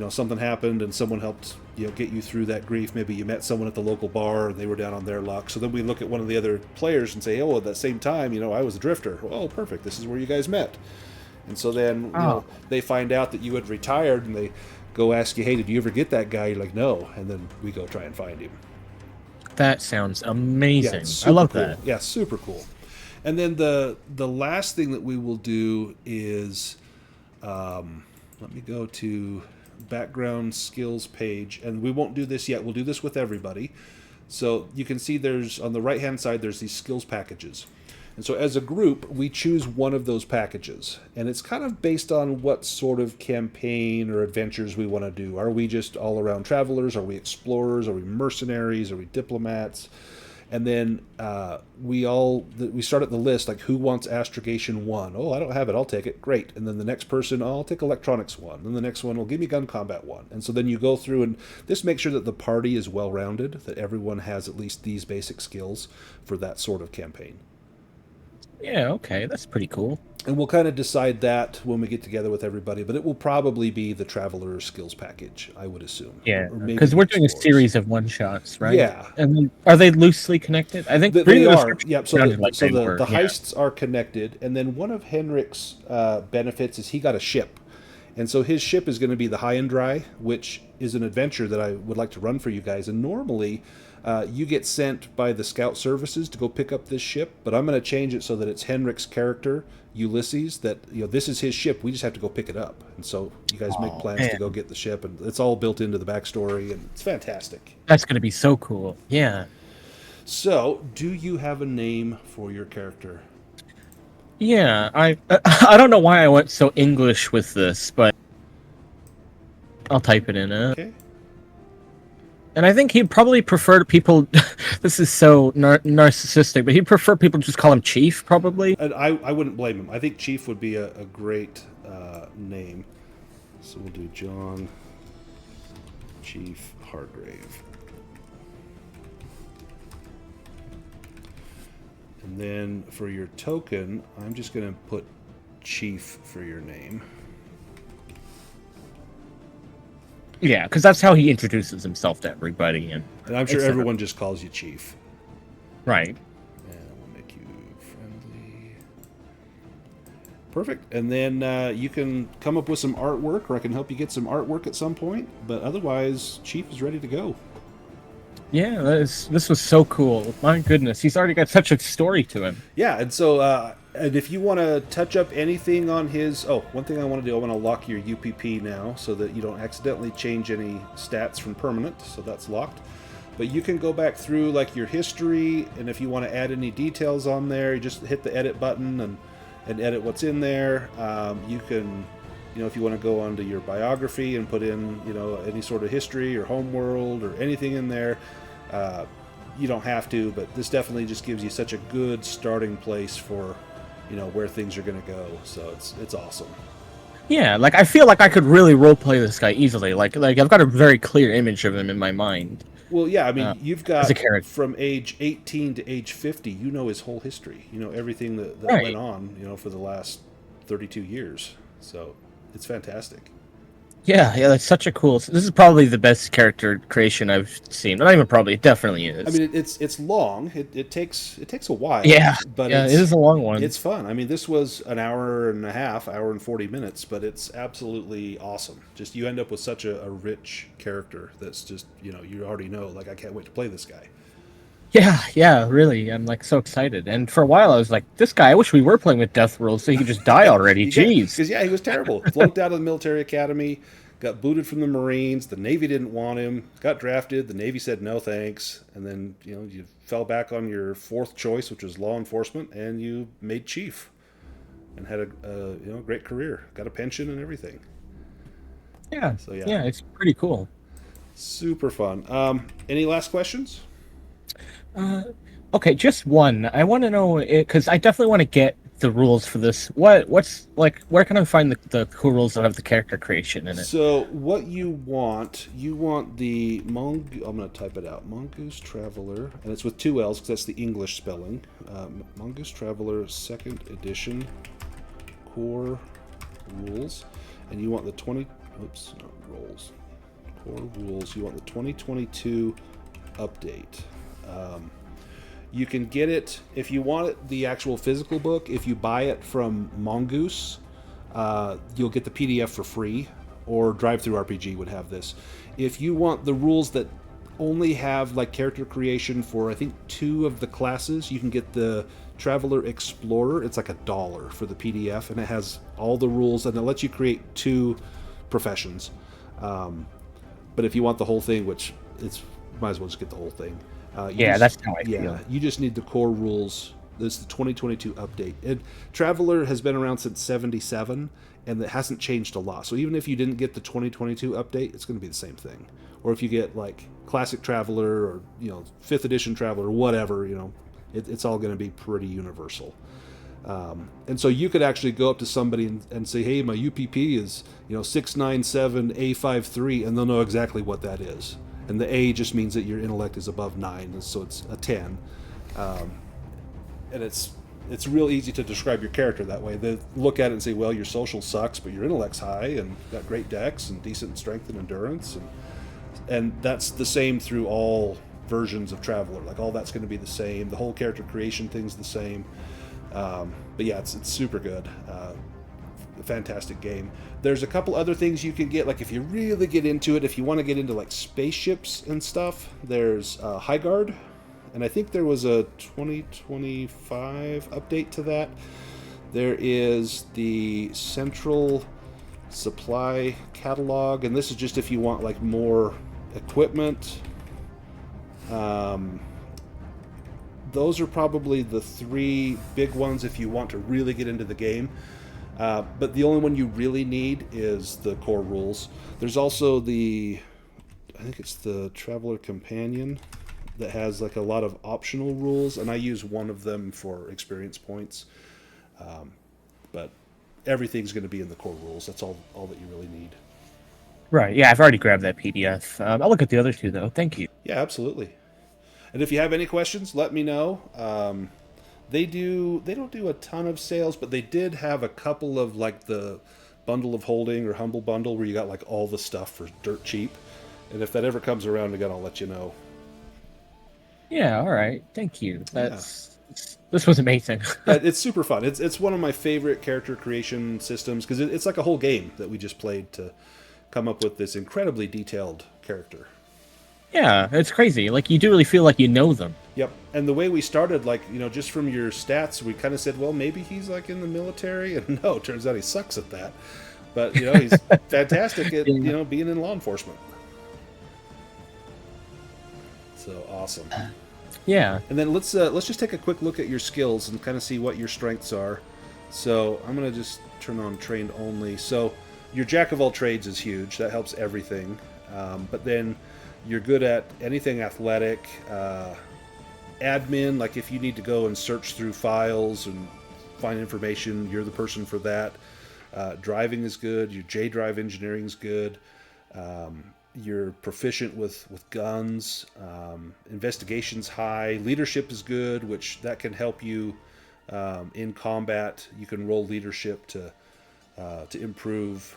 something happened and someone helped get you through that grief. Maybe you met someone at the local bar and they were down on their luck. So then we look at one of the other players and say, oh, at that same time, I was a drifter. Oh, perfect, this is where you guys met. And so then they find out that you had retired, and they go ask you, hey, did you ever get that guy? You're like, no. And then we go try and find him. That sounds amazing. Yeah, I love cool. that. Yeah, super cool. And then the last thing that we will do is, let me go to background skills page, and we won't do this yet. We'll do this with everybody. So you can see there's, on the right hand side, there's these skills packages. And so as a group, we choose one of those packages. And it's kind of based on what sort of campaign or adventures we want to do. Are we just all-around travelers? Are we explorers? Are we mercenaries? Are we diplomats? And then we start at the list, like, who wants astrogation 1? Oh, I don't have it. I'll take it. Great. And then the next person, oh, I'll take electronics 1. And the next one will give me gun combat 1. And so then you go through, and this makes sure that the party is well-rounded, that everyone has at least these basic skills for that sort of campaign. Yeah, okay, that's pretty cool. And we'll kind of decide that when we get together with everybody, but it will probably be the Traveler skills package, I would assume. Yeah, because we're doing a series of one-shots, right? Yeah. And are they loosely connected? I think they are. Yep. So the yeah. heists are connected, and then one of Henrik's benefits is he got a ship. And so his ship is going to be the High and Dry, which is an adventure that I would like to run for you guys. And normally, you get sent by the scout services to go pick up this ship, but I'm going to change it so that it's Henrik's character, Ulysses, that this is his ship. We just have to go pick it up. And so you guys make plans to go get the ship, and it's all built into the backstory, and it's fantastic. That's going to be so cool. Yeah. So, do you have a name for your character? Yeah, I don't know why I went so English with this, but I'll type it in. Okay. And I think he'd probably prefer people. This is so narcissistic, but he'd prefer people just call him Chief, probably. And I wouldn't blame him. I think Chief would be a great name. So we'll do John Chief Hargrave. And then for your token, I'm just going to put Chief for your name. Yeah, because that's how he introduces himself to everybody. And I'm sure everyone just calls you Chief. Right. And we'll make you friendly. Perfect. And then you can come up with some artwork, or I can help you get some artwork at some point. But otherwise, Chief is ready to go. Yeah, this was so cool. My goodness, he's already got such a story to him. Yeah, and so and if you want to touch up anything on his... Oh, one thing I want to do, I want to lock your UPP now so that you don't accidentally change any stats from permanent, so that's locked. But you can go back through like your history, and if you want to add any details on there, you just hit the edit button and edit what's in there. You can... if you want to go onto your biography and put in, any sort of history or homeworld or anything in there, you don't have to, but this definitely just gives you such a good starting place for, where things are going to go. So it's awesome. Yeah, like I feel like I could really roleplay this guy easily. Like I've got a very clear image of him in my mind Well, yeah, I mean, you've as a got character. from age 18 to age 50, his whole history. Everything that went Right. on, for the last 32 years. So it's fantastic. Yeah, yeah, that's such a cool. This is probably the best character creation I've seen. Not even probably, it definitely I is. mean, it's long. It takes a while, Yeah, but yeah, it is a long one. it's fun. I mean, this was an hour and a half, hour and 40 minutes, but it's absolutely awesome. Just you end up with such a rich character that's just you already know. Like I can't wait to play this guy. Yeah, yeah, really. I'm like so excited. And for a while, I was like, this guy. I wish we were playing with death rules so he could just die already. Jeez. Because he was terrible. Flunked out of the military academy, got booted from the Marines. The Navy didn't want him. Got drafted. The Navy said no thanks, and then you fell back on your fourth choice, which was law enforcement, and you made chief, and had a great career. Got a pension and everything. Yeah, So yeah, yeah, it's pretty cool. super fun. Any last questions? Okay, just one. I want to know because I definitely want to get the rules for this. What's like? Where can I find the cool rules that have the character creation in it? So what you want the I'm going to type it out. Mongoose Traveler, and it's with two L's because that's the English spelling. Mongoose Traveler Second Edition Core Rules, and you want the 20. Oops, not rolls. Core Rules. You want the 2022 update. You can get it if you want it, the actual physical book. If you buy it from Mongoose, you'll get the PDF for free, or Drive Through RPG would have this. If you want the rules that only have like character creation for I think 2 of the classes, you can get the Traveler Explorer. It's like $1 for the PDF, and it has all the rules, and it lets you create 2 professions. But if you want the whole thing, which it's might as well just get the whole thing. That's how I feel. You just need the core rules. This is the 2022 update. And Traveler has been around since '77, and it hasn't changed a lot. So even if you didn't get the 2022 update, it's going to be the same thing. Or if you get like Classic Traveler or 5th Edition Traveler or whatever, it's all going to be pretty universal. And so you could actually go up to somebody and say, "Hey, my UPP is 697A53," and they'll know exactly what that is. And the A just means that your intellect is above 9, and so it's a 10. And it's real easy to describe your character that way. They look at it and say, well, your social sucks, but your intellect's high, and got great dex and decent strength and endurance. And that's the same through all versions of Traveler. Like, all that's going to be the same. The whole character creation thing's the same. But yeah, it's super good. Fantastic game. There's a couple other things you can get, like if you really get into it, if you want to get into like spaceships and stuff, there's Highguard, and I think there was a 2025 update to that. There is the Central Supply Catalog, and this is just if you want like more equipment. Those are probably the 3 big ones if you want to really get into the game. But the only one you really need is the core rules. There's also I think it's the Traveler Companion that has like a lot of optional rules, and I use one of them for experience points. But everything's going to be in the core rules. That's all that you really need. Right. Yeah, I've already grabbed that PDF. I'll look at the other 2 though. Thank you. Yeah, absolutely. And if you have any questions, let me know. They don't do a ton of sales, but they did have a couple of like the Bundle of Holding or Humble Bundle where you got like all the stuff for dirt cheap. And if that ever comes around again, I'll let you know. Yeah, all right. Thank you. This was amazing. Yeah, it's super fun. It's one of my favorite character creation systems because it's like a whole game that we just played to come up with this incredibly detailed character. Yeah, it's crazy. Like, you do really feel like you know them. Yep. And the way we started, like, just from your stats, we kind of said, well, maybe he's like in the military. And no, turns out he sucks at that. But, he's fantastic at, being in law enforcement. So awesome. Yeah. And then let's just take a quick look at your skills and kind of see what your strengths are. So I'm going to just turn on trained only. So your jack of all trades is huge. That helps everything. But then you're good at anything athletic, admin, like if you need to go and search through files and find information, you're the person for that. Driving is good. Your J drive engineering is good. You're proficient with guns. Investigation's high. Leadership is good, which that can help you in combat. You can roll leadership to improve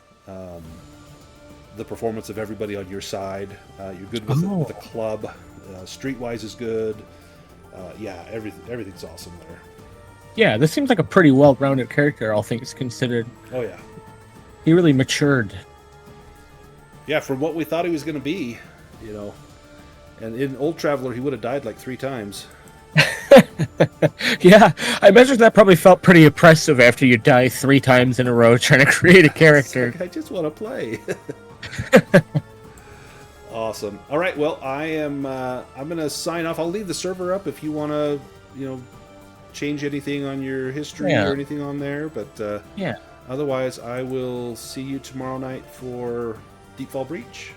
the performance of everybody on your side. You're good with the club. Streetwise is good. Yeah, everything's awesome there. Yeah, this seems like a pretty well-rounded character, all things considered. Oh yeah. He really matured. Yeah, from what we thought he was going to be, you know. And in Old Traveler, he would have died like 3 times. Yeah, I imagine that probably felt pretty oppressive after you die 3 times in a row trying to create a character. Like, I just want to play. Awesome. All right, well, I'm going to sign off. I'll leave the server up if you want to, change anything on your history or anything on there. But yeah. Otherwise, I will see you tomorrow night for Deepfall Breach.